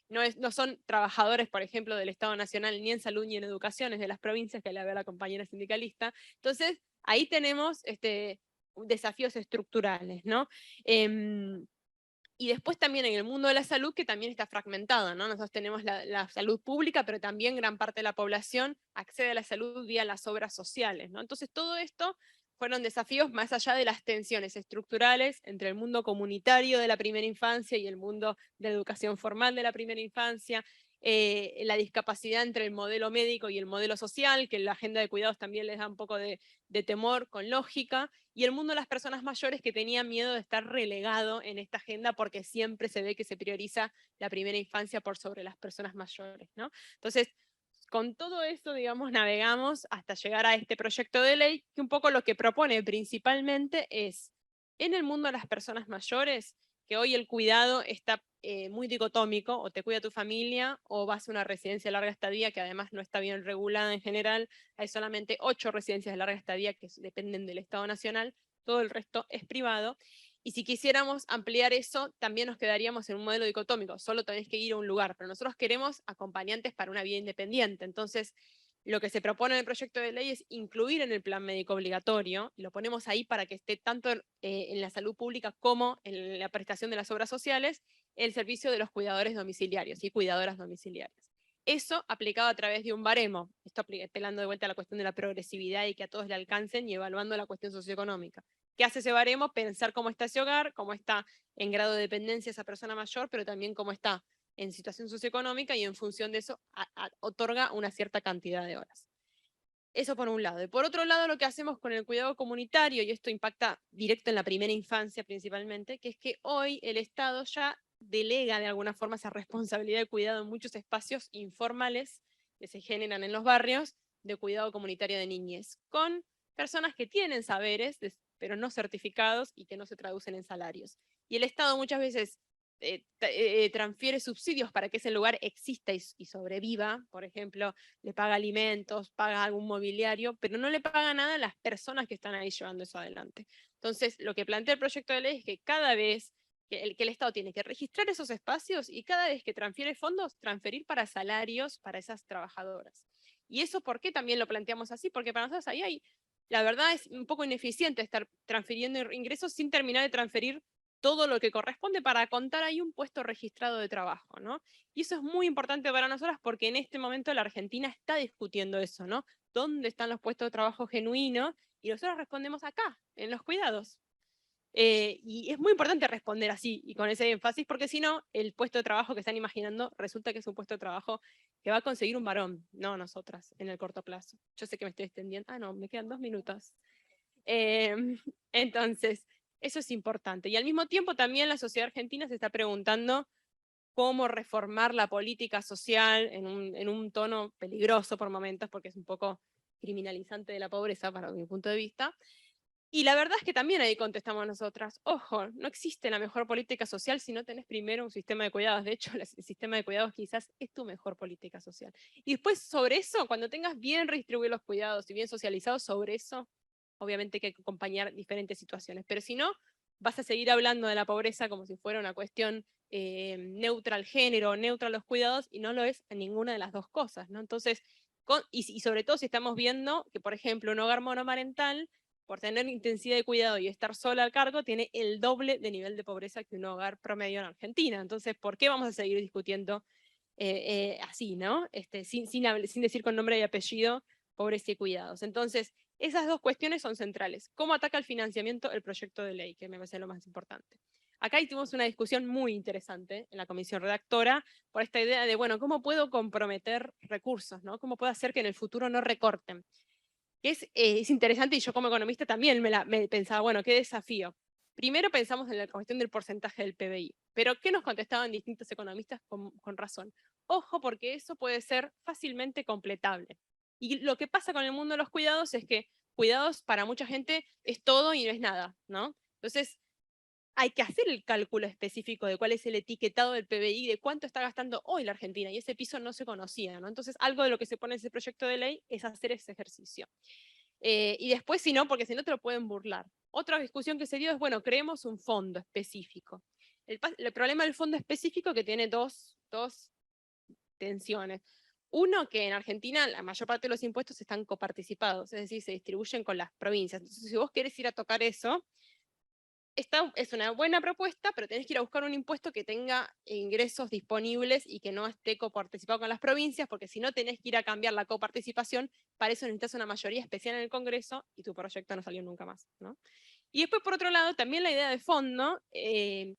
no son trabajadores, por ejemplo, del Estado Nacional, ni en salud ni en educación, es de las provincias, que la ve la compañera sindicalista. Entonces, ahí tenemos desafíos estructurales, ¿no? Y después también en el mundo de la salud, que también está fragmentado, ¿no? Nosotros tenemos la salud pública, pero también gran parte de la población accede a la salud vía las obras sociales, ¿no? Entonces todo esto fueron desafíos más allá de las tensiones estructurales entre el mundo comunitario de la primera infancia y el mundo de la educación formal de la primera infancia, la discapacidad entre el modelo médico y el modelo social, que la agenda de cuidados también les da un poco de temor con lógica, y el mundo de las personas mayores, que tenía miedo de estar relegado en esta agenda porque siempre se ve que se prioriza la primera infancia por sobre las personas mayores, ¿no? Entonces, con todo esto, digamos, navegamos hasta llegar a este proyecto de ley, que un poco lo que propone principalmente es, en el mundo de las personas mayores, que hoy el cuidado está muy dicotómico, o te cuida tu familia, o vas a una residencia de larga estadía, que además no está bien regulada en general. Hay solamente 8 residencias de larga estadía que dependen del Estado Nacional, todo el resto es privado. Y si quisiéramos ampliar eso, también nos quedaríamos en un modelo dicotómico, solo tenés que ir a un lugar, pero nosotros queremos acompañantes para una vida independiente. Entonces, lo que se propone en el proyecto de ley es incluir en el plan médico obligatorio, y lo ponemos ahí para que esté tanto en la salud pública como en la prestación de las obras sociales, el servicio de los cuidadores domiciliarios y cuidadoras domiciliarias. Eso aplicado a través de un baremo, esto apelando de vuelta a la cuestión de la progresividad y que a todos le alcancen, y evaluando la cuestión socioeconómica. ¿Qué hace ese baremo? Pensar cómo está ese hogar, cómo está en grado de dependencia esa persona mayor, pero también cómo está en situación socioeconómica, y en función de eso otorga una cierta cantidad de horas. Eso por un lado. Y por otro lado, lo que hacemos con el cuidado comunitario, y esto impacta directo en la primera infancia principalmente, que es que hoy el Estado ya delega de alguna forma esa responsabilidad de cuidado en muchos espacios informales que se generan en los barrios de cuidado comunitario de niñez, con personas que tienen saberes, pero no certificados y que no se traducen en salarios. Y el Estado muchas veces transfiere subsidios para que ese lugar exista y sobreviva. Por ejemplo, le paga alimentos, paga algún mobiliario, pero no le paga nada a las personas que están ahí llevando eso adelante. Entonces, lo que plantea el proyecto de ley es que cada vez que el Estado tiene que registrar esos espacios, y cada vez que transfiere fondos, transferir para salarios para esas trabajadoras. ¿Y eso por qué también lo planteamos así? Porque para nosotros ahí hay, la verdad es un poco ineficiente estar transfiriendo ingresos sin terminar de transferir todo lo que corresponde para contar ahí un puesto registrado de trabajo, ¿no? Y eso es muy importante para nosotras, porque en este momento la Argentina está discutiendo eso, ¿no? ¿Dónde están los puestos de trabajo genuinos? Y nosotros respondemos acá, en los cuidados. Y es muy importante responder así y con ese énfasis, porque si no, el puesto de trabajo que están imaginando resulta que es un puesto de trabajo que va a conseguir un varón, no nosotras, en el corto plazo. Yo sé que me estoy extendiendo. Ah, no, me quedan 2 minutos. Entonces, eso es importante. Y al mismo tiempo también la sociedad argentina se está preguntando cómo reformar la política social en un tono peligroso por momentos, porque es un poco criminalizante de la pobreza para mi punto de vista. Y la verdad es que también ahí contestamos nosotras, ojo, no existe la mejor política social si no tenés primero un sistema de cuidados. De hecho, el sistema de cuidados quizás es tu mejor política social. Y después sobre eso, cuando tengas bien redistribuidos los cuidados y bien socializados, sobre eso, obviamente que hay que acompañar diferentes situaciones. Pero si no, vas a seguir hablando de la pobreza como si fuera una cuestión neutra al género, neutra a los cuidados, y no lo es en ninguna de las dos cosas, ¿no? Entonces, y sobre todo si estamos viendo que, por ejemplo, un hogar monomarental, por tener intensidad de cuidado y estar sola al cargo, tiene el doble de nivel de pobreza que un hogar promedio en Argentina. Entonces, ¿por qué vamos a seguir discutiendo así, ¿no? Sin decir con nombre y apellido pobreza y cuidados? Entonces, esas dos cuestiones son centrales. ¿Cómo ataca el financiamiento el proyecto de ley? Que me parece lo más importante. Acá tuvimos una discusión muy interesante en la comisión redactora por esta idea de, bueno, ¿cómo puedo comprometer recursos, ¿no? ¿Cómo puedo hacer que en el futuro no recorten? Que es interesante, y yo como economista también me pensaba, bueno, qué desafío. Primero pensamos en la cuestión del porcentaje del PBI, pero ¿qué nos contestaban distintos economistas con razón? Ojo, porque eso puede ser fácilmente completable. Y lo que pasa con el mundo de los cuidados es que cuidados para mucha gente es todo y no es nada, ¿no? Entonces, hay que hacer el cálculo específico de cuál es el etiquetado del PBI, de cuánto está gastando hoy la Argentina, y ese piso no se conocía, ¿no? Entonces, algo de lo que se pone en ese proyecto de ley es hacer ese ejercicio. Y después, si no, porque si no te lo pueden burlar. Otra discusión que se dio es, bueno, creemos un fondo específico. El problema del fondo específico que tiene dos tensiones. Uno, que en Argentina la mayor parte de los impuestos están coparticipados, es decir, se distribuyen con las provincias. Entonces, si vos querés ir a tocar eso, esta es una buena propuesta, pero tenés que ir a buscar un impuesto que tenga ingresos disponibles y que no esté coparticipado con las provincias, porque si no tenés que ir a cambiar la coparticipación, para eso necesitas una mayoría especial en el Congreso y tu proyecto no salió nunca más, ¿no? Y después, por otro lado, también la idea de fondo te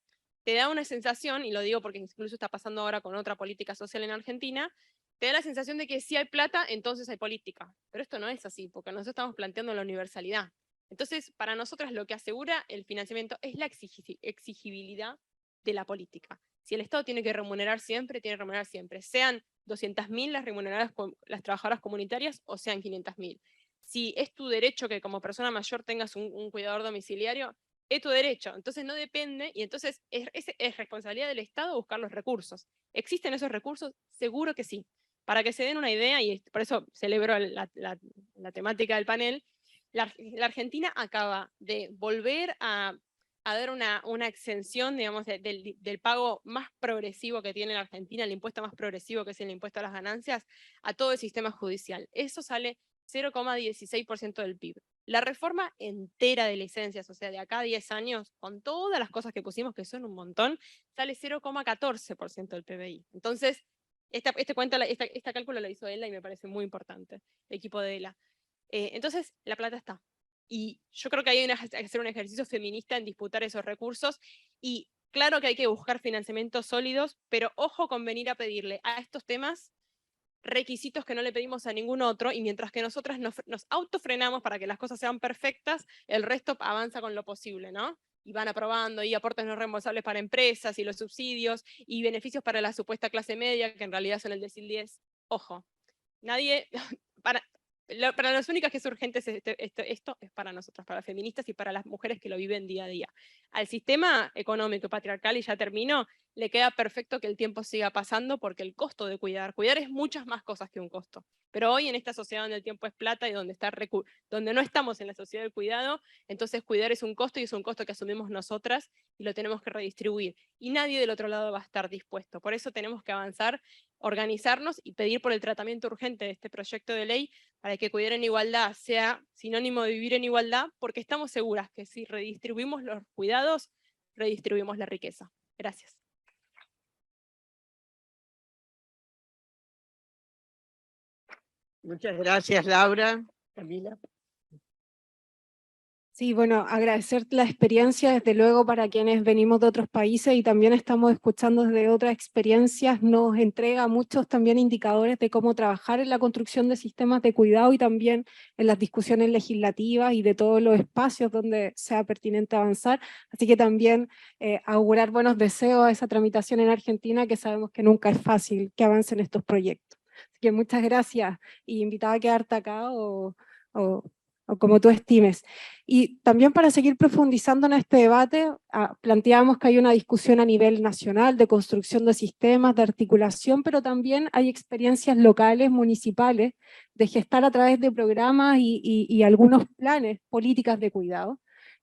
da una sensación, y lo digo porque incluso está pasando ahora con otra política social en Argentina, te da la sensación de que si hay plata, entonces hay política. Pero esto no es así, porque nosotros estamos planteando la universalidad. Entonces, para nosotros lo que asegura el financiamiento es la exigibilidad de la política. Si el Estado tiene que remunerar siempre, tiene que remunerar siempre. Sean 200.000 las trabajadoras comunitarias o sean 500.000. Si es tu derecho que como persona mayor tengas un cuidador domiciliario, es tu derecho. Entonces no depende, y entonces es responsabilidad del Estado buscar los recursos. ¿Existen esos recursos? Seguro que sí. Para que se den una idea, y por eso celebro la temática del panel, la Argentina acaba de volver a dar una exención, digamos, del pago más progresivo que tiene la Argentina, el impuesto más progresivo, que es el impuesto a las ganancias, a todo el sistema judicial. Eso sale 0,16% del PIB. La reforma entera de licencias, o sea, de acá a 10 años, con todas las cosas que pusimos, que son un montón, sale 0,14% del PBI. Entonces, esta cálculo la hizo ELA y me parece muy importante, el equipo de ELA. Entonces, la plata está. Y yo creo que hay que hacer un ejercicio feminista en disputar esos recursos, y claro que hay que buscar financiamientos sólidos, pero ojo con venir a pedirle a estos temas requisitos que no le pedimos a ningún otro, y mientras que nosotras nos autofrenamos para que las cosas sean perfectas, el resto avanza con lo posible, ¿no? Y van aprobando, y aportes no reembolsables para empresas, y los subsidios, y beneficios para la supuesta clase media, que en realidad son el decil 10. Ojo, nadie, para las únicas que es urgente esto es para nosotras, para feministas y para las mujeres que lo viven día a día. Al sistema económico y patriarcal, y ya termino, le queda perfecto que el tiempo siga pasando, porque el costo de cuidar es muchas más cosas que un costo. Pero hoy en esta sociedad donde el tiempo es plata y donde no estamos en la sociedad del cuidado, entonces cuidar es un costo, y es un costo que asumimos nosotras y lo tenemos que redistribuir. Y nadie del otro lado va a estar dispuesto. Por eso tenemos que avanzar, organizarnos y pedir por el tratamiento urgente de este proyecto de ley, para que cuidar en igualdad sea sinónimo de vivir en igualdad, porque estamos seguras que si redistribuimos los cuidados, redistribuimos la riqueza. Gracias. Muchas gracias, Laura. Camila. Sí, bueno, agradecer la experiencia, desde luego, para quienes venimos de otros países y también estamos escuchando desde otras experiencias, nos entrega muchos también indicadores de cómo trabajar en la construcción de sistemas de cuidado y también en las discusiones legislativas y de todos los espacios donde sea pertinente avanzar. Así que también augurar buenos deseos a esa tramitación en Argentina, que sabemos que nunca es fácil que avancen estos proyectos. Así que muchas gracias, y invitada a quedarte acá o como tú estimes. Y también, para seguir profundizando en este debate, planteamos que hay una discusión a nivel nacional de construcción de sistemas, de articulación, pero también hay experiencias locales, municipales, de gestar a través de programas y algunos planes, políticas de cuidado,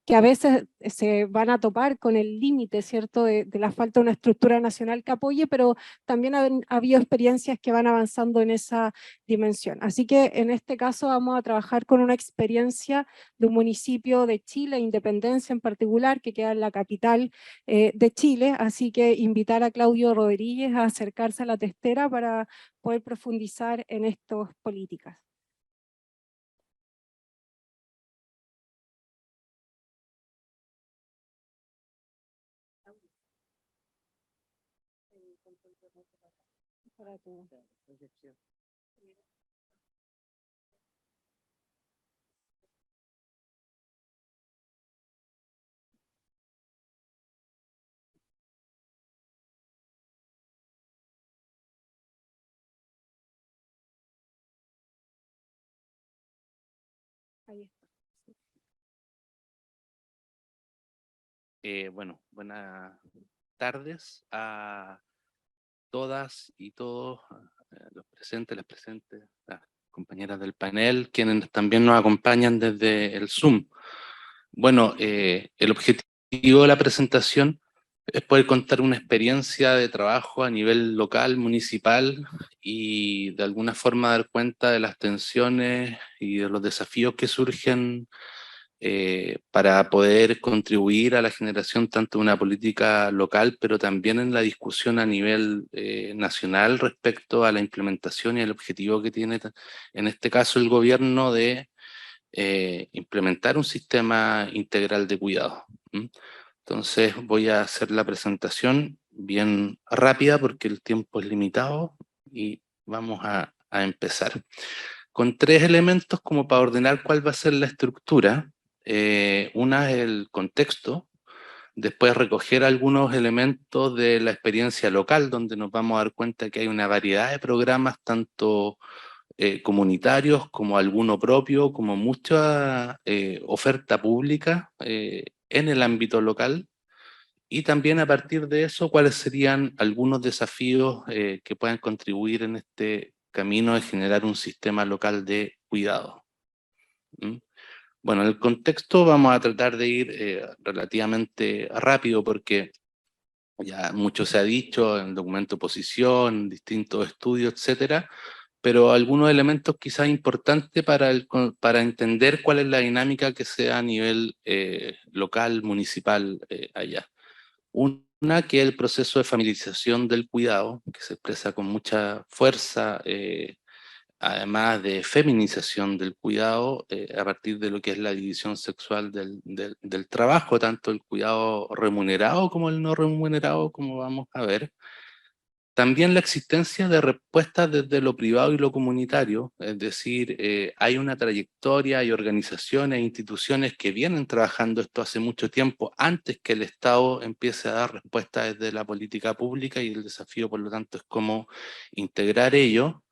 que a veces se van a topar con el límite, ¿cierto?, de la falta de una estructura nacional que apoye, pero también ha habido experiencias que van avanzando en esa dimensión. Así que en este caso vamos a trabajar con una experiencia de un municipio de Chile, Independencia en particular, que queda en la capital de Chile, así que invitar a Claudio Rodríguez a acercarse a la testera para poder profundizar en estas políticas. Ahí está. Bueno, buenas tardes a todas y todos, los presentes, las presentes, las compañeras del panel, quienes también nos acompañan desde el Zoom. Bueno, el objetivo de la presentación es poder contar una experiencia de trabajo a nivel local, municipal, y de alguna forma dar cuenta de las tensiones y de los desafíos que surgen para poder contribuir a la generación tanto de una política local, pero también en la discusión a nivel nacional respecto a la implementación y el objetivo que tiene, en este caso, el gobierno de implementar un sistema integral de cuidado. Entonces voy a hacer la presentación bien rápida porque el tiempo es limitado y vamos a empezar. Con 3 elementos como para ordenar cuál va a ser la estructura. Una es el contexto, después recoger algunos elementos de la experiencia local, donde nos vamos a dar cuenta que hay una variedad de programas, tanto comunitarios como alguno propio, como mucha oferta pública en el ámbito local, y también a partir de eso, cuáles serían algunos desafíos que puedan contribuir en este camino de generar un sistema local de cuidado. Bueno, en el contexto vamos a tratar de ir relativamente rápido porque ya mucho se ha dicho en el documento de posición, distintos estudios, etcétera, pero algunos elementos quizás importantes para entender cuál es la dinámica que sea a nivel local, municipal allá. Una que es el proceso de familiarización del cuidado, que se expresa con mucha fuerza, además de feminización del cuidado, a partir de lo que es la división sexual del trabajo, tanto el cuidado remunerado como el no remunerado, como vamos a ver. También la existencia de respuestas desde lo privado y lo comunitario, es decir, hay una trayectoria, hay organizaciones, instituciones que vienen trabajando esto hace mucho tiempo, antes que el Estado empiece a dar respuestas desde la política pública, y el desafío, por lo tanto, es cómo integrar ello.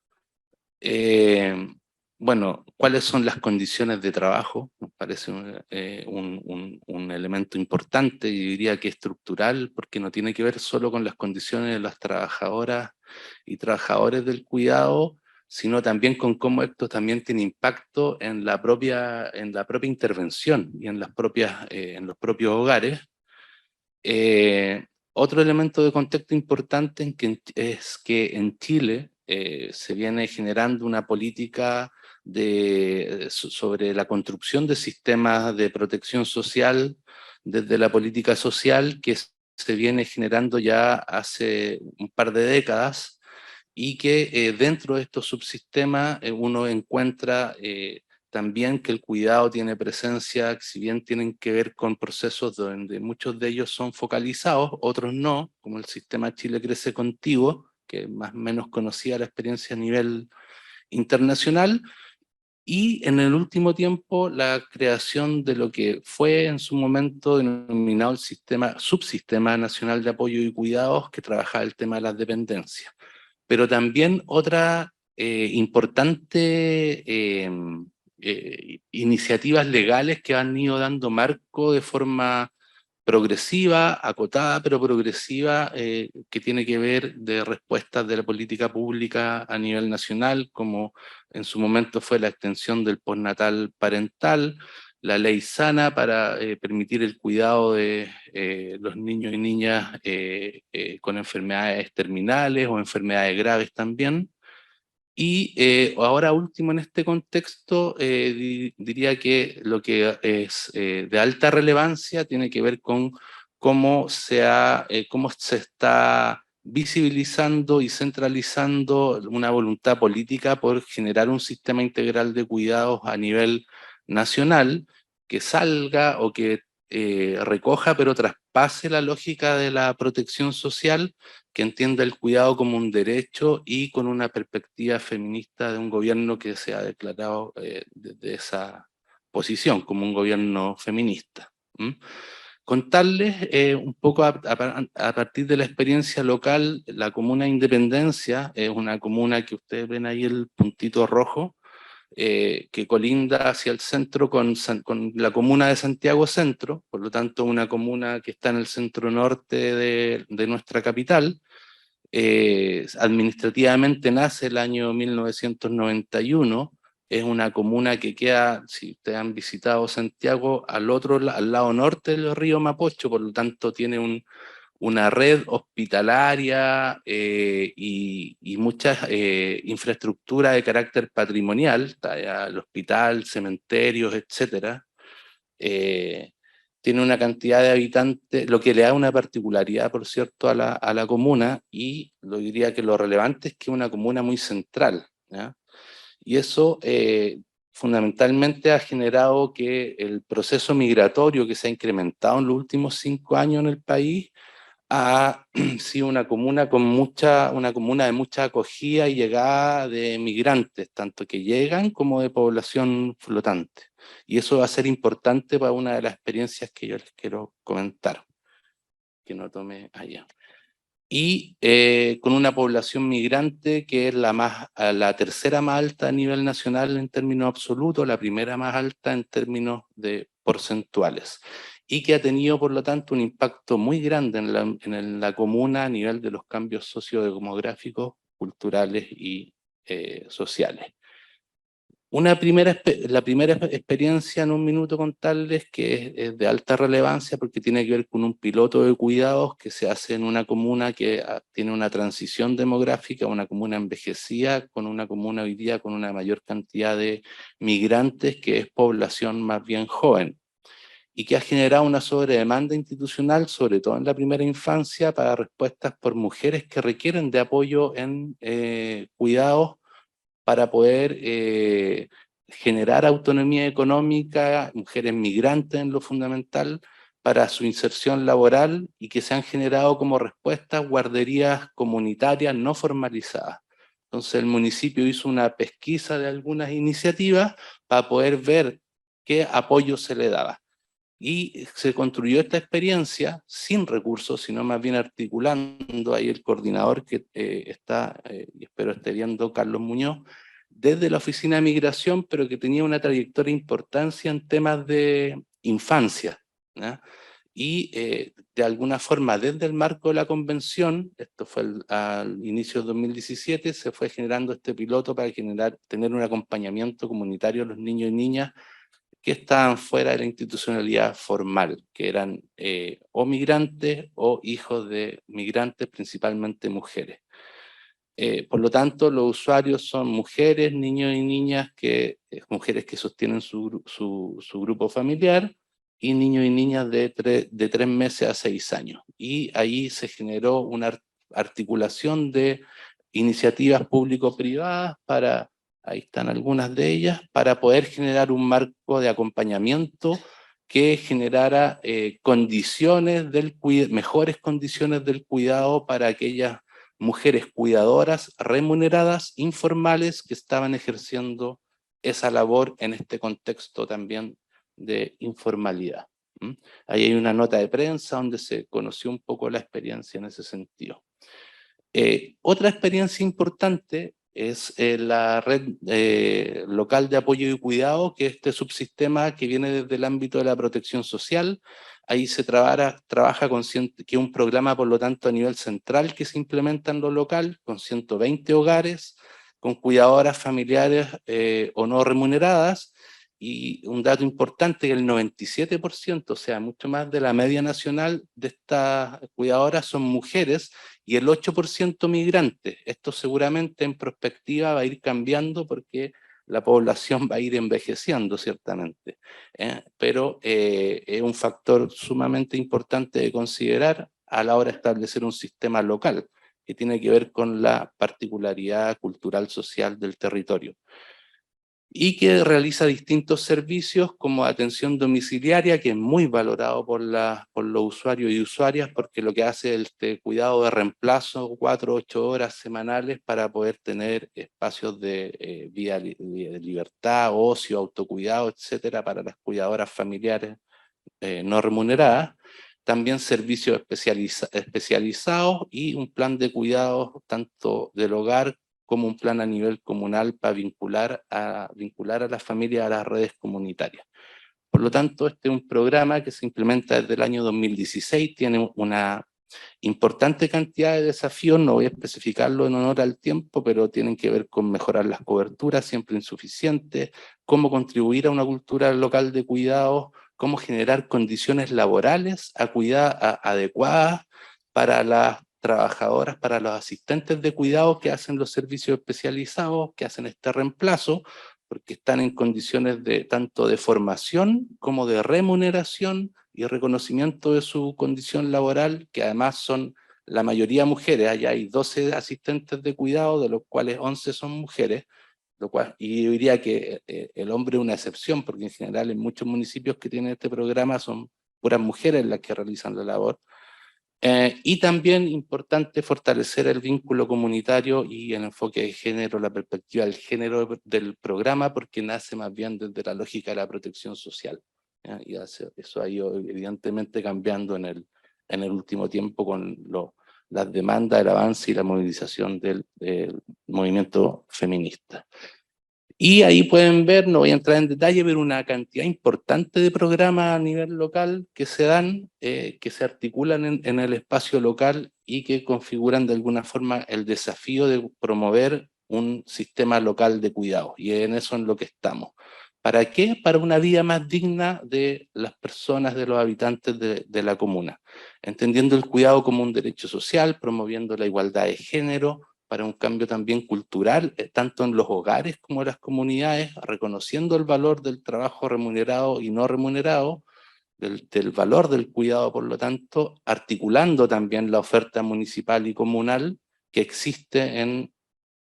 Bueno, ¿cuáles son las condiciones de trabajo? Me parece un elemento importante, y diría que estructural, porque no tiene que ver solo con las condiciones de las trabajadoras y trabajadores del cuidado, sino también con cómo esto también tiene impacto en la propia intervención y en en los propios hogares. Otro elemento de contexto importante es que en Chile se viene generando una política sobre la construcción de sistemas de protección social desde la política social, que se viene generando ya hace un par de décadas, y que dentro de estos subsistemas uno encuentra también que el cuidado tiene presencia, si bien tienen que ver con procesos donde muchos de ellos son focalizados, otros no, como el sistema Chile Crece Contigo, que más o menos conocía la experiencia a nivel internacional, y en el último tiempo la creación de lo que fue en su momento denominado el Subsistema Nacional de Apoyo y Cuidados, que trabajaba el tema de las dependencias. Pero también otra importante iniciativas legales que han ido dando marco de forma progresiva, acotada, pero progresiva, que tiene que ver de respuestas de la política pública a nivel nacional, como en su momento fue la extensión del postnatal parental, la ley sana para permitir el cuidado de los niños y niñas con enfermedades terminales o enfermedades graves también. Y ahora último en este contexto, diría que lo que es de alta relevancia tiene que ver con cómo cómo se está visibilizando y centralizando una voluntad política por generar un sistema integral de cuidados a nivel nacional, que salga o que recoja pero traspase la lógica de la protección social, que entienda el cuidado como un derecho y con una perspectiva feminista de un gobierno que se ha declarado desde esa posición, como un gobierno feminista. Contarles un poco a partir de la experiencia local. La comuna Independencia es una comuna que ustedes ven ahí el puntito rojo, que colinda hacia el centro con la comuna de Santiago Centro, por lo tanto una comuna que está en el centro norte de nuestra capital. Administrativamente nace el año 1991, es una comuna que queda, si ustedes han visitado Santiago, al lado norte del río Mapocho, por lo tanto tiene una red hospitalaria y mucha infraestructura de carácter patrimonial, está ya el hospital, cementerios, etc. Tiene una cantidad de habitantes, lo que le da una particularidad, por cierto, a la comuna, y lo diría que lo relevante es que es una comuna muy central, ¿ya? Y eso fundamentalmente ha generado que el proceso migratorio que se ha incrementado en los últimos 5 años en el país ha sido una comuna de mucha acogida y llegada de migrantes, tanto que llegan como de población flotante. Y eso va a ser importante para una de las experiencias que yo les quiero comentar, que no tome allá. Y con una población migrante que es la tercera más alta a nivel nacional en términos absolutos, la primera más alta en términos de porcentuales, y que ha tenido, por lo tanto, un impacto muy grande en la comuna a nivel de los cambios sociodemográficos, culturales y sociales. La primera experiencia, en un minuto contarles, que es de alta relevancia porque tiene que ver con un piloto de cuidados que se hace en una comuna que tiene una transición demográfica, una comuna envejecida, con una comuna hoy día con una mayor cantidad de migrantes, que es población más bien joven, y que ha generado una sobredemanda institucional, sobre todo en la primera infancia, para respuestas por mujeres que requieren de apoyo en cuidados para poder generar autonomía económica, mujeres migrantes en lo fundamental, para su inserción laboral, y que se han generado como respuestas guarderías comunitarias no formalizadas. Entonces el municipio hizo una pesquisa de algunas iniciativas para poder ver qué apoyo se le daba. Y se construyó esta experiencia sin recursos, sino más bien articulando, ahí el coordinador que está, y espero esté viendo, Carlos Muñoz, desde la Oficina de Migración, pero que tenía una trayectoria de importancia en temas de infancia, ¿ya? Y de alguna forma, desde el marco de la convención, esto fue al inicio de 2017, se fue generando este piloto para tener un acompañamiento comunitario a los niños y niñas que estaban fuera de la institucionalidad formal, que eran o migrantes o hijos de migrantes, principalmente mujeres. Por lo tanto, los usuarios son mujeres, niños y niñas, mujeres que sostienen su grupo familiar, y niños y niñas de 3 meses a 6 años. Y ahí se generó una articulación de iniciativas público-privadas ahí están algunas de ellas, para poder generar un marco de acompañamiento que generara mejores condiciones del cuidado para aquellas mujeres cuidadoras remuneradas, informales, que estaban ejerciendo esa labor en este contexto también de informalidad. Ahí hay una nota de prensa donde se conoció un poco la experiencia en ese sentido. Otra experiencia importante es la red local de apoyo y cuidado, que es este subsistema que viene desde el ámbito de la protección social. Ahí se trabaja con que es un programa, por lo tanto, a nivel central que se implementa en lo local, con 120 hogares, con cuidadoras familiares o no remuneradas. Y un dato importante, que el 97%, o sea, mucho más de la media nacional de estas cuidadoras son mujeres, y el 8% migrantes. Esto seguramente en perspectiva va a ir cambiando porque la población va a ir envejeciendo, ciertamente. Pero es un factor sumamente importante de considerar a la hora de establecer un sistema local, que tiene que ver con la particularidad cultural social del territorio. y que realiza distintos servicios como atención domiciliaria, que es muy valorado por los usuarios y usuarias, porque lo que hace es este cuidado de reemplazo, 4 o 8 horas semanales para poder tener espacios de vida de libertad, ocio, autocuidado, etcétera, para las cuidadoras familiares no remuneradas. También servicios especializados y un plan de cuidados tanto del hogar como un plan a nivel comunal para vincular a las familias a las redes comunitarias. Por lo tanto, este es un programa que se implementa desde el año 2016, tiene una importante cantidad de desafíos, no voy a especificarlo en honor al tiempo, pero tienen que ver con mejorar las coberturas, siempre insuficientes, cómo contribuir a una cultura local de cuidados, cómo generar condiciones laborales adecuadas para las trabajadoras, para los asistentes de cuidados que hacen los servicios especializados, que hacen este reemplazo, porque están en condiciones tanto de formación como de remuneración y reconocimiento de su condición laboral, que además son la mayoría mujeres. Allá hay 12 asistentes de cuidado, de los cuales 11 son mujeres, y yo diría que el hombre es una excepción, porque en general en muchos municipios que tienen este programa son puras mujeres las que realizan la labor. Y también importante fortalecer el vínculo comunitario y el enfoque de género, la perspectiva del género del programa, porque nace más bien desde la lógica de la protección social. ¿Ya? Y eso ha ido evidentemente cambiando en el último tiempo con las demandas, el avance y la movilización del movimiento feminista. Y ahí pueden ver, no voy a entrar en detalle, pero una cantidad importante de programas a nivel local que se dan, que se articulan en el espacio local y que configuran de alguna forma el desafío de promover un sistema local de cuidado. Y en eso en lo que estamos. ¿Para qué? Para una vida más digna de las personas, de los habitantes de la comuna. Entendiendo el cuidado como un derecho social, promoviendo la igualdad de género, para un cambio también cultural, tanto en los hogares como en las comunidades, reconociendo el valor del trabajo remunerado y no remunerado, del valor del cuidado, por lo tanto, articulando también la oferta municipal y comunal que existe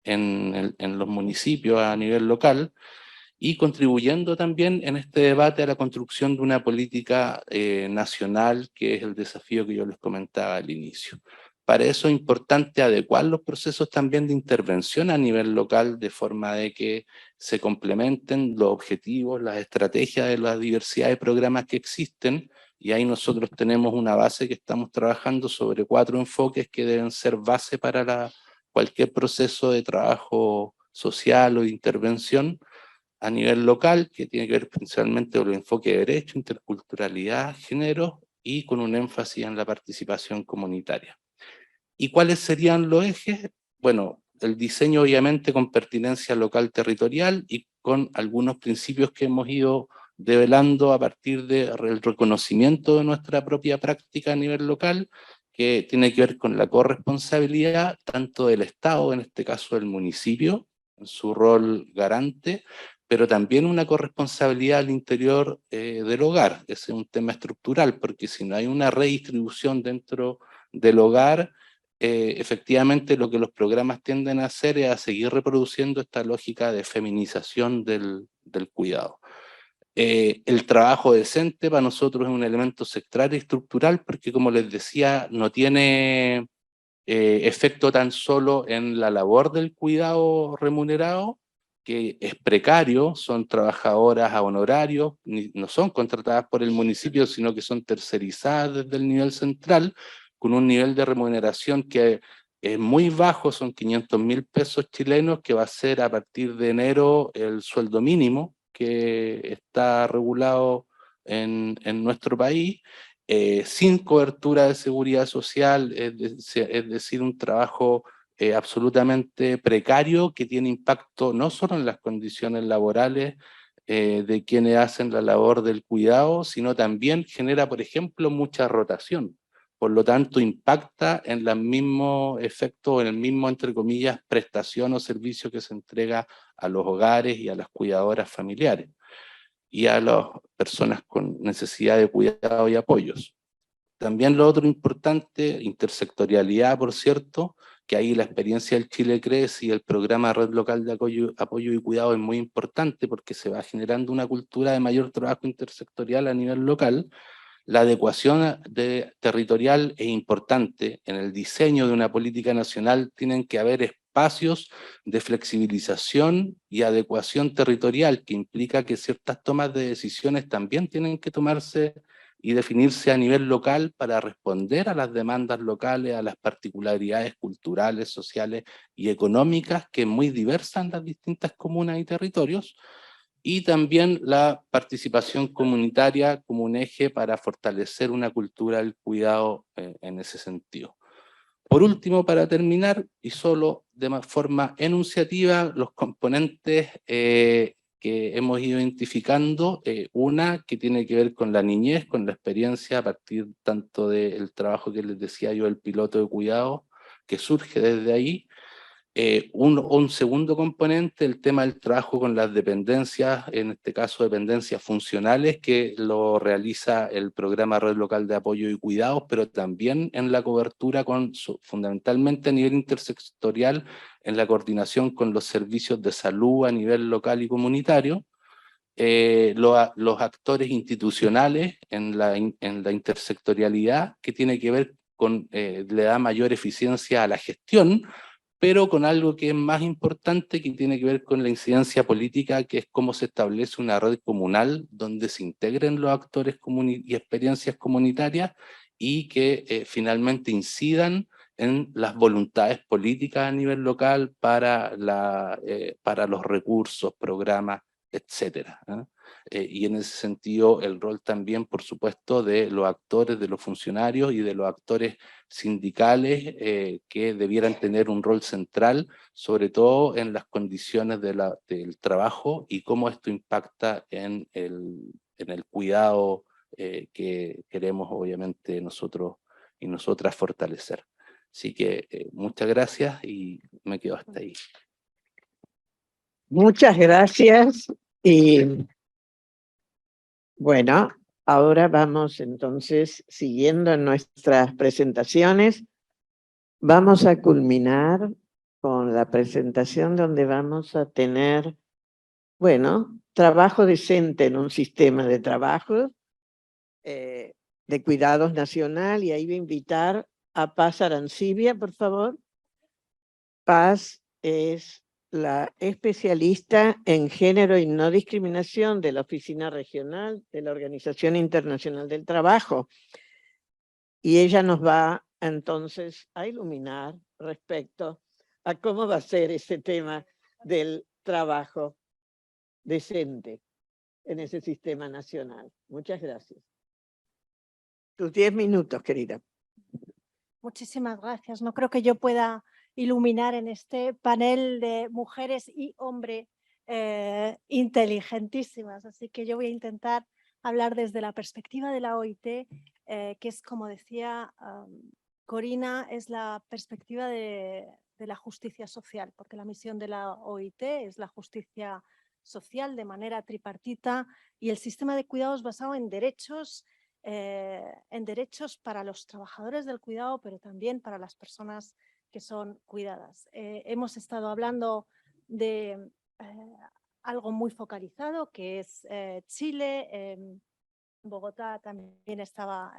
en los municipios a nivel local, y contribuyendo también en este debate a la construcción de una política nacional, que es el desafío que yo les comentaba al inicio. Para eso es importante adecuar los procesos también de intervención a nivel local, de forma de que se complementen los objetivos, las estrategias de la diversidad de programas que existen, y ahí nosotros tenemos una base que estamos trabajando sobre 4 enfoques que deben ser base para cualquier proceso de trabajo social o de intervención a nivel local, que tiene que ver principalmente con el enfoque de derecho, interculturalidad, género, y con un énfasis en la participación comunitaria. ¿Y cuáles serían los ejes? Bueno, el diseño obviamente con pertinencia local territorial y con algunos principios que hemos ido develando a partir del reconocimiento de nuestra propia práctica a nivel local, que tiene que ver con la corresponsabilidad tanto del Estado, en este caso del municipio, en su rol garante, pero también una corresponsabilidad al interior del hogar. Ese es un tema estructural, porque si no hay una redistribución dentro del hogar, efectivamente lo que los programas tienden a hacer es a seguir reproduciendo esta lógica de feminización del cuidado. El trabajo decente para nosotros es un elemento sectorial y estructural, porque como les decía, no tiene efecto tan solo en la labor del cuidado remunerado, que es precario, son trabajadoras a honorarios, no son contratadas por el municipio, sino que son tercerizadas desde el nivel central, con un nivel de remuneración que es muy bajo, son 500.000 pesos chilenos, que va a ser a partir de enero el sueldo mínimo que está regulado en nuestro país, sin cobertura de seguridad social, es decir, un trabajo absolutamente precario que tiene impacto no solo en las condiciones laborales de quienes hacen la labor del cuidado, sino también genera, por ejemplo, mucha rotación. Por lo tanto, impacta en el mismo efecto, en el mismo, entre comillas, prestación o servicio que se entrega a los hogares y a las cuidadoras familiares y a las personas con necesidad de cuidado y apoyos. También lo otro importante, intersectorialidad, por cierto, que ahí la experiencia del Chile Crece y el programa Red Local de Apoyo y Cuidado es muy importante porque se va generando una cultura de mayor trabajo intersectorial a nivel local. La adecuación territorial es importante. En el diseño de una política nacional tienen que haber espacios de flexibilización y adecuación territorial, que implica que ciertas tomas de decisiones también tienen que tomarse y definirse a nivel local para responder a las demandas locales, a las particularidades culturales, sociales y económicas, que es muy diversa en las distintas comunas y territorios, y también la participación comunitaria como un eje para fortalecer una cultura del cuidado en ese sentido. Por último, para terminar, y solo de forma enunciativa, los componentes que hemos ido identificando, una que tiene que ver con la niñez, con la experiencia a partir tanto del trabajo que les decía yo, el piloto de cuidado, que surge desde ahí. Un segundo componente, el tema del trabajo con las dependencias, en este caso dependencias funcionales, que lo realiza el programa Red Local de Apoyo y Cuidados, pero también en la cobertura fundamentalmente a nivel intersectorial, en la coordinación con los servicios de salud a nivel local y comunitario. Los actores institucionales en la intersectorialidad, que tiene que ver con, le da mayor eficiencia a la gestión, pero con algo que es más importante, que tiene que ver con la incidencia política, que es cómo se establece una red comunal donde se integren los actores y experiencias comunitarias y que finalmente incidan en las voluntades políticas a nivel local para los recursos, programas, etcétera. Y en ese sentido el rol también, por supuesto, de los actores, de los funcionarios y de los actores sindicales que debieran tener un rol central, sobre todo en las condiciones del trabajo y cómo esto impacta en el cuidado que queremos obviamente nosotros y nosotras fortalecer. Así que muchas gracias y me quedo hasta ahí. Muchas gracias y bueno, ahora vamos entonces, siguiendo en nuestras presentaciones, vamos a culminar con la presentación donde vamos a tener, bueno, trabajo decente en un sistema de trabajo de cuidados nacional, y ahí voy a invitar a Paz Arancibia, por favor. Paz es la especialista en género y no discriminación de la Oficina Regional de la Organización Internacional del Trabajo. Y ella nos va entonces a iluminar respecto a cómo va a ser ese tema del trabajo decente en ese sistema nacional. Muchas gracias. Tus 10 minutos, querida. Muchísimas gracias. No creo que yo pueda iluminar en este panel de mujeres y hombres inteligentísimas, así que yo voy a intentar hablar desde la perspectiva de la OIT, que es, como decía Corina, es la perspectiva de la justicia social, porque la misión de la OIT es la justicia social de manera tripartita y el sistema de cuidados basado en derechos para los trabajadores del cuidado, pero también para las personas que son cuidadas. Hemos estado hablando de algo muy focalizado, que es Chile. Bogotá también estaba,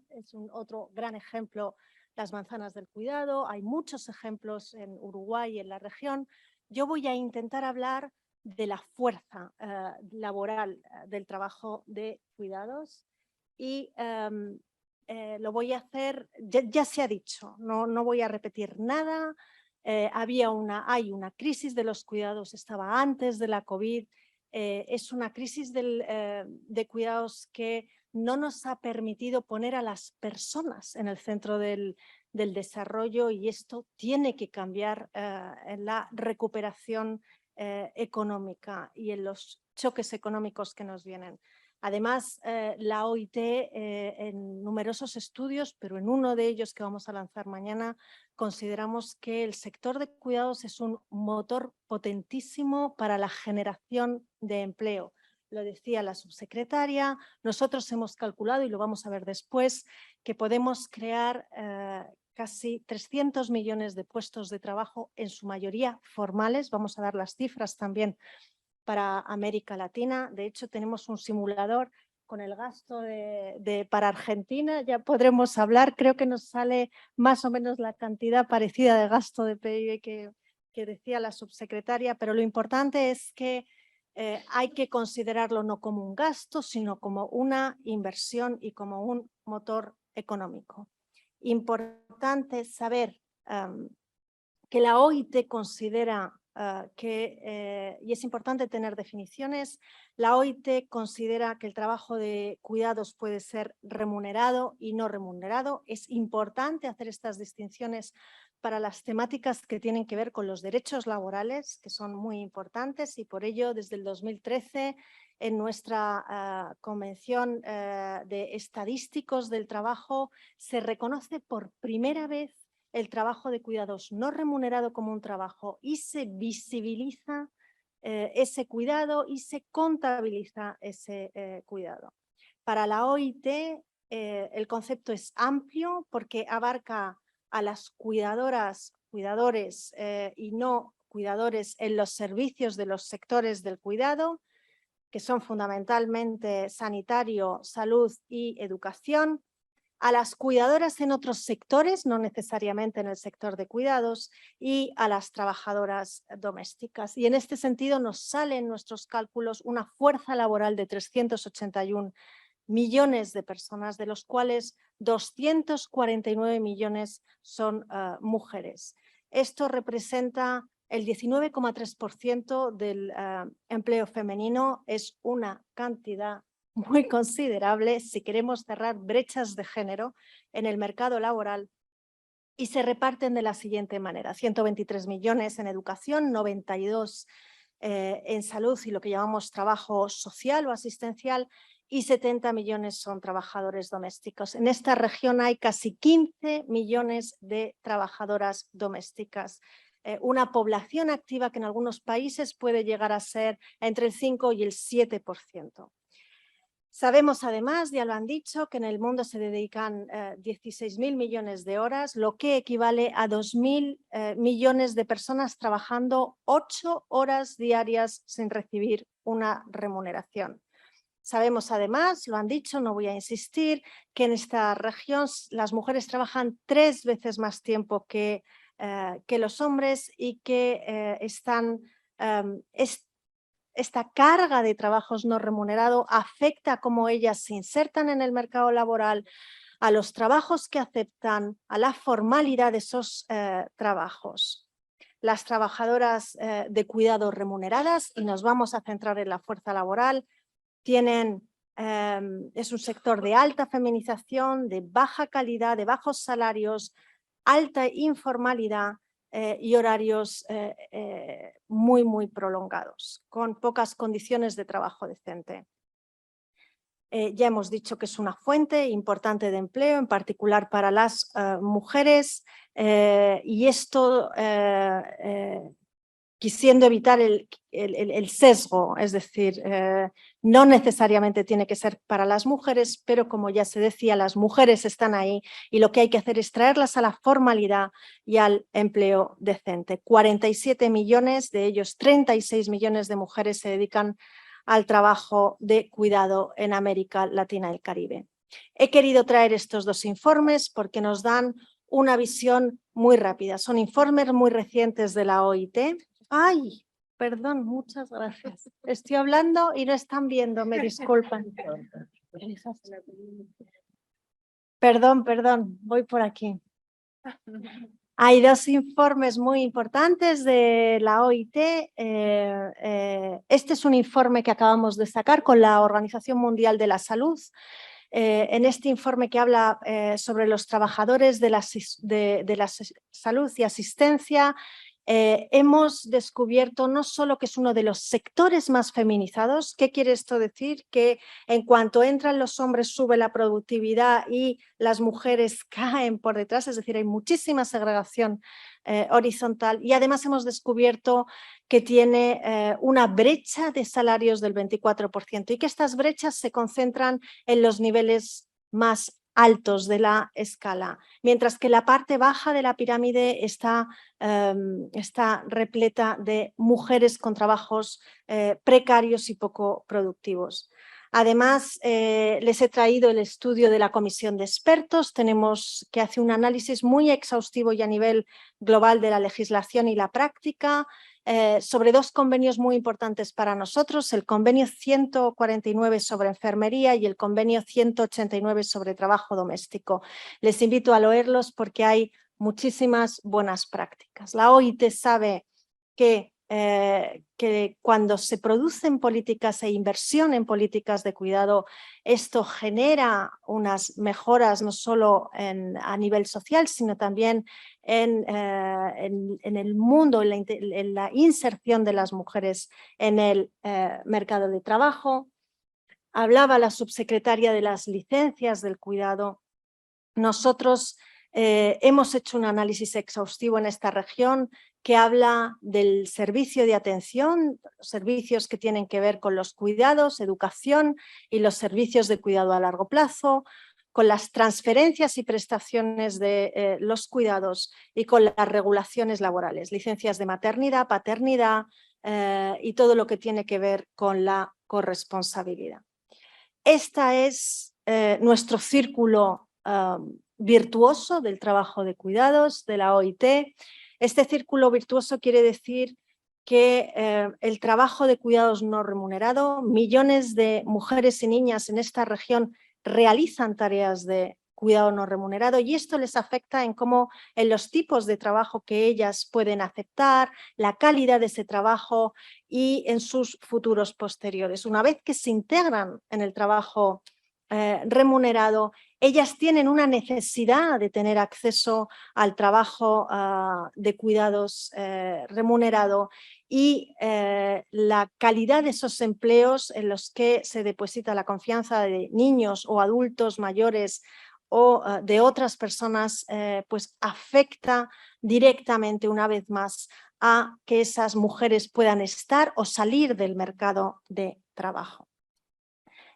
es otro gran ejemplo, las manzanas del cuidado. Hay muchos ejemplos en Uruguay y en la región. Yo voy a intentar hablar de la fuerza laboral del trabajo de cuidados. Y lo voy a hacer, ya se ha dicho, no voy a repetir nada. Hay una crisis de los cuidados, estaba antes de la COVID, es una crisis de cuidados que no nos ha permitido poner a las personas en el centro del desarrollo, y esto tiene que cambiar en la recuperación económica y en los choques económicos que nos vienen. Además, la OIT en numerosos estudios, pero en uno de ellos que vamos a lanzar mañana, consideramos que el sector de cuidados es un motor potentísimo para la generación de empleo. Lo decía la subsecretaria, nosotros hemos calculado, y lo vamos a ver después, que podemos crear casi 300 millones de puestos de trabajo, en su mayoría formales. Vamos a dar las cifras también para América Latina. De hecho, tenemos un simulador con el gasto para Argentina. Ya podremos hablar. Creo que nos sale más o menos la cantidad parecida de gasto de PIB que decía la subsecretaria, pero lo importante es que hay que considerarlo no como un gasto, sino como una inversión y como un motor económico. Importante saber que la OIT considera y es importante tener definiciones, la OIT considera que el trabajo de cuidados puede ser remunerado y no remunerado. Es importante hacer estas distinciones para las temáticas que tienen que ver con los derechos laborales, que son muy importantes, y por ello desde el 2013 en nuestra Convención de Estadísticos del Trabajo se reconoce por primera vez el trabajo de cuidados no remunerado como un trabajo y se visibiliza ese cuidado y se contabiliza ese cuidado. Para la OIT el concepto es amplio porque abarca a las cuidadoras, cuidadores y no cuidadores en los servicios de los sectores del cuidado, que son fundamentalmente sanitario, salud y educación, a las cuidadoras en otros sectores, no necesariamente en el sector de cuidados, y a las trabajadoras domésticas. Y en este sentido nos sale en nuestros cálculos una fuerza laboral de 381 millones de personas, de los cuales 249 millones son mujeres. Esto representa el 19,3% del empleo femenino, es una cantidad muy considerable si queremos cerrar brechas de género en el mercado laboral, y se reparten de la siguiente manera: 123 millones en educación, 92 en salud y lo que llamamos trabajo social o asistencial, y 70 millones son trabajadores domésticos. En esta región hay casi 15 millones de trabajadoras domésticas. Una población activa que en algunos países puede llegar a ser entre el 5 y el 7%. Sabemos además, ya lo han dicho, que en el mundo se dedican 16.000 millones de horas, lo que equivale a 2.000 millones de personas trabajando 8 horas diarias sin recibir una remuneración. Sabemos además, lo han dicho, no voy a insistir, que en esta región las mujeres trabajan 3 veces más tiempo que los hombres y que esta carga de trabajos no remunerados afecta a cómo ellas se insertan en el mercado laboral, a los trabajos que aceptan, a la formalidad de esos trabajos. Las trabajadoras de cuidado remuneradas, y nos vamos a centrar en la fuerza laboral, es un sector de alta feminización, de baja calidad, de bajos salarios, alta informalidad, y horarios muy prolongados, con pocas condiciones de trabajo decente. Ya hemos dicho que es una fuente importante de empleo, en particular para las mujeres, y esto quisiendo evitar el sesgo, es decir, no necesariamente tiene que ser para las mujeres, pero como ya se decía, las mujeres están ahí y lo que hay que hacer es traerlas a la formalidad y al empleo decente. 47 millones, de ellos 36 millones de mujeres se dedican al trabajo de cuidado en América Latina y el Caribe. He querido traer estos 2 informes porque nos dan una visión muy rápida. Son informes muy recientes de la OIT. Ay, perdón, muchas gracias. Estoy hablando y no están viendo, me disculpan. Perdón, voy por aquí. Hay 2 informes muy importantes de la OIT. Este es un informe que acabamos de sacar con la Organización Mundial de la Salud. En este informe que habla sobre los trabajadores de la salud y asistencia, hemos descubierto no solo que es uno de los sectores más feminizados. ¿Qué quiere esto decir? Que en cuanto entran los hombres sube la productividad y las mujeres caen por detrás, es decir, hay muchísima segregación horizontal, y además hemos descubierto que tiene una brecha de salarios del 24% y que estas brechas se concentran en los niveles más altos de la escala, mientras que la parte baja de la pirámide está repleta de mujeres con trabajos precarios y poco productivos. Además, les he traído el estudio de la comisión de expertos. Tenemos que hacer un análisis muy exhaustivo y a nivel global de la legislación y la práctica sobre dos convenios muy importantes para nosotros, el convenio 149 sobre enfermería y el convenio 189 sobre trabajo doméstico. Les invito a leerlos porque hay muchísimas buenas prácticas. La OIT sabe que cuando se producen políticas e inversión en políticas de cuidado, esto genera unas mejoras no solo a nivel social, sino también en el mundo, en la inserción de las mujeres en el mercado de trabajo. Hablaba la subsecretaria de las licencias del cuidado. Nosotros hemos hecho un análisis exhaustivo en esta región que habla del servicio de atención, servicios que tienen que ver con los cuidados, educación y los servicios de cuidado a largo plazo, con las transferencias y prestaciones de los cuidados y con las regulaciones laborales, licencias de maternidad, paternidad y todo lo que tiene que ver con la corresponsabilidad. Este es nuestro círculo virtuoso del trabajo de cuidados de la OIT. Este círculo virtuoso quiere decir que el trabajo de cuidados no remunerado, millones de mujeres y niñas en esta región realizan tareas de cuidado no remunerado y esto les afecta en los tipos de trabajo que ellas pueden aceptar, la calidad de ese trabajo y en sus futuros posteriores. Una vez que se integran en el trabajo remunerado, ellas tienen una necesidad de tener acceso al trabajo de cuidados remunerado y la calidad de esos empleos en los que se deposita la confianza de niños o adultos mayores o de otras personas, pues afecta directamente una vez más a que esas mujeres puedan estar o salir del mercado de trabajo.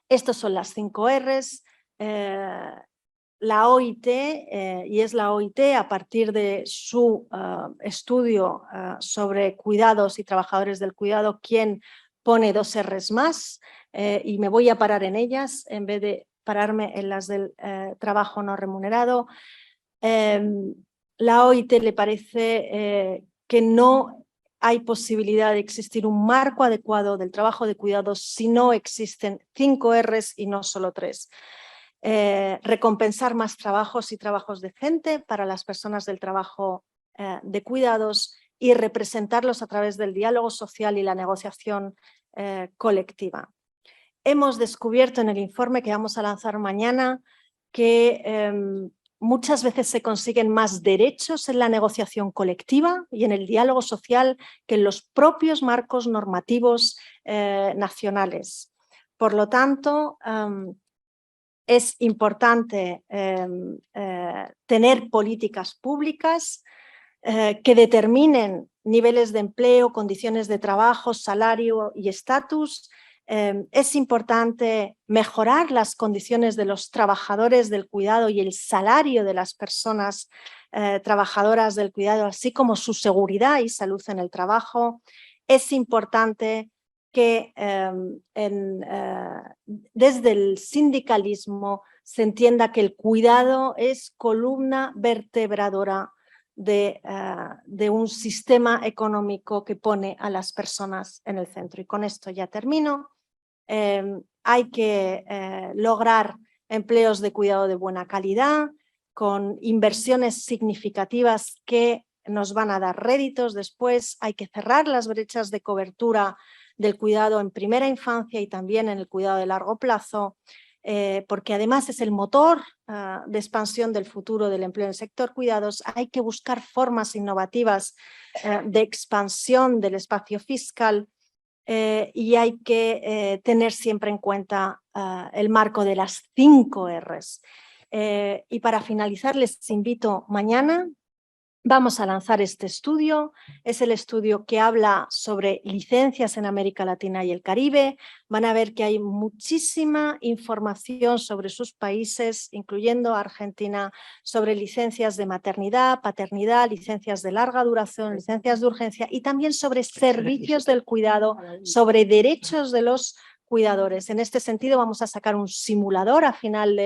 Estos son las 5 Rs. La OIT, y es la OIT a partir de su estudio sobre cuidados y trabajadores del cuidado, quien pone 2 Rs más y me voy a parar en ellas en vez de pararme en las del trabajo no remunerado. La OIT le parece que no hay posibilidad de existir un marco adecuado del trabajo de cuidados si no existen 5 Rs y no solo 3. Recompensar más trabajos y trabajos decentes para las personas del trabajo de cuidados y representarlos a través del diálogo social y la negociación colectiva. Hemos descubierto en el informe que vamos a lanzar mañana que muchas veces se consiguen más derechos en la negociación colectiva y en el diálogo social que en los propios marcos normativos nacionales. Por lo tanto, es importante tener políticas públicas que determinen niveles de empleo, condiciones de trabajo, salario y estatus. Es importante mejorar las condiciones de los trabajadores del cuidado y el salario de las personas trabajadoras del cuidado, así como su seguridad y salud en el trabajo. Es importante que desde el sindicalismo se entienda que el cuidado es columna vertebradora de un sistema económico que pone a las personas en el centro. Y con esto ya termino. Hay que lograr empleos de cuidado de buena calidad, con inversiones significativas que nos van a dar réditos después. Hay que cerrar las brechas de cobertura del cuidado en primera infancia y también en el cuidado de largo plazo, porque además es el motor de expansión del futuro del empleo en el sector cuidados. Hay que buscar formas innovativas de expansión del espacio fiscal y hay que tener siempre en cuenta el marco de las 5 Rs. Y para finalizar les invito mañana Vamos a lanzar este estudio, es el estudio que habla sobre licencias en América Latina y el Caribe. Van a ver que hay muchísima información sobre sus países, incluyendo Argentina, sobre licencias de maternidad, paternidad, licencias de larga duración, licencias de urgencia y también sobre servicios del cuidado, sobre derechos de los cuidadores. En este sentido vamos a sacar un simulador a final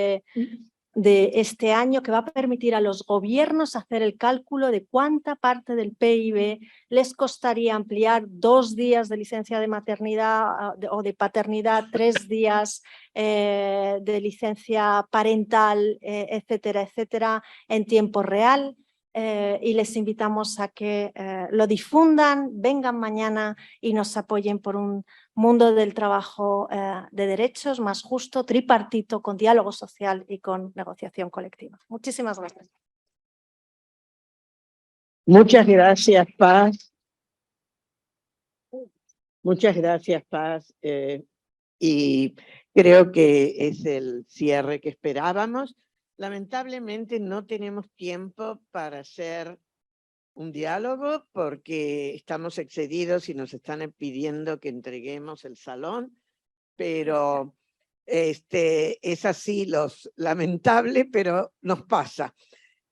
de este año que va a permitir a los gobiernos hacer el cálculo de cuánta parte del PIB les costaría ampliar 2 días de licencia de maternidad o de paternidad, 3 días de licencia parental, etcétera, etcétera, en tiempo real. Y les invitamos a que lo difundan, vengan mañana y nos apoyen por un mundo del trabajo de derechos más justo, tripartito, con diálogo social y con negociación colectiva. Muchísimas gracias. Muchas gracias, Paz. Muchas gracias, Paz. Y creo que es el cierre que esperábamos. Lamentablemente no tenemos tiempo para hacer un diálogo porque estamos excedidos y nos están pidiendo que entreguemos el salón, pero es así, lamentable, pero nos pasa.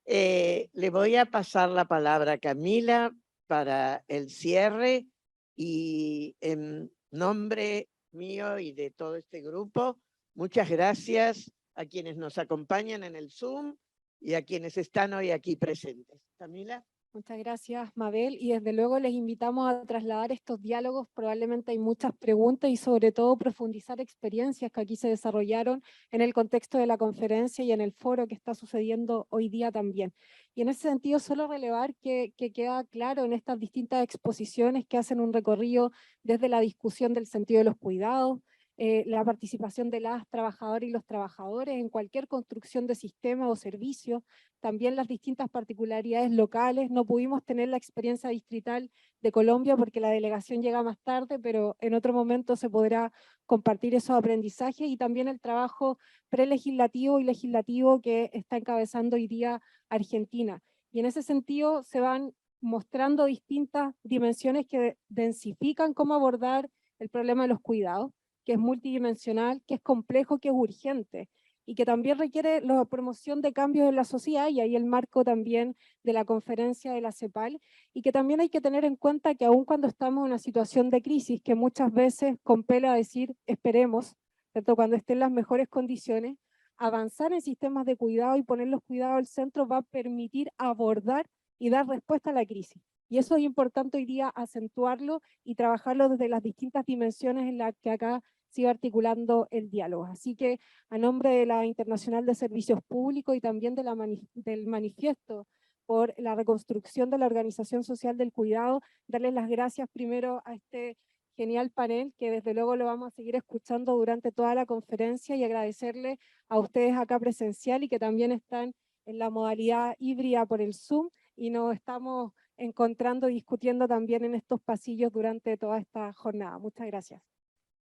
Le voy a pasar la palabra a Camila para el cierre y en nombre mío y de todo este grupo, muchas gracias a quienes nos acompañan en el Zoom y a quienes están hoy aquí presentes. Camila. Muchas gracias, Mabel, y desde luego les invitamos a trasladar estos diálogos. Probablemente hay muchas preguntas y sobre todo profundizar experiencias que aquí se desarrollaron en el contexto de la conferencia y en el foro que está sucediendo hoy día también. Y en ese sentido solo relevar que queda claro en estas distintas exposiciones que hacen un recorrido desde la discusión del sentido de los cuidados, la participación de las trabajadoras y los trabajadores en cualquier construcción de sistema o servicio, también las distintas particularidades locales. No pudimos tener la experiencia distrital de Colombia porque la delegación llega más tarde, pero en otro momento se podrá compartir esos aprendizajes y también el trabajo prelegislativo y legislativo que está encabezando hoy día Argentina. Y en ese sentido se van mostrando distintas dimensiones que densifican cómo abordar el problema de los cuidados, que es multidimensional, que es complejo, que es urgente y que también requiere la promoción de cambios en la sociedad, y ahí el marco también de la conferencia de la CEPAL, y que también hay que tener en cuenta que aun cuando estamos en una situación de crisis, que muchas veces compela a decir esperemos, ¿cierto? Cuando estén en las mejores condiciones, avanzar en sistemas de cuidado y poner los cuidados al centro va a permitir abordar y dar respuesta a la crisis. Y eso es importante hoy día acentuarlo y trabajarlo desde las distintas dimensiones en las que acá sigue articulando el diálogo. Así que a nombre de la Internacional de Servicios Públicos y también de del manifiesto por la reconstrucción de la Organización Social del Cuidado, darles las gracias primero a este genial panel, que desde luego lo vamos a seguir escuchando durante toda la conferencia, y agradecerle a ustedes acá presencial y que también están en la modalidad híbrida por el Zoom, y nos estamos encontrando y discutiendo también en estos pasillos durante toda esta jornada. Muchas gracias.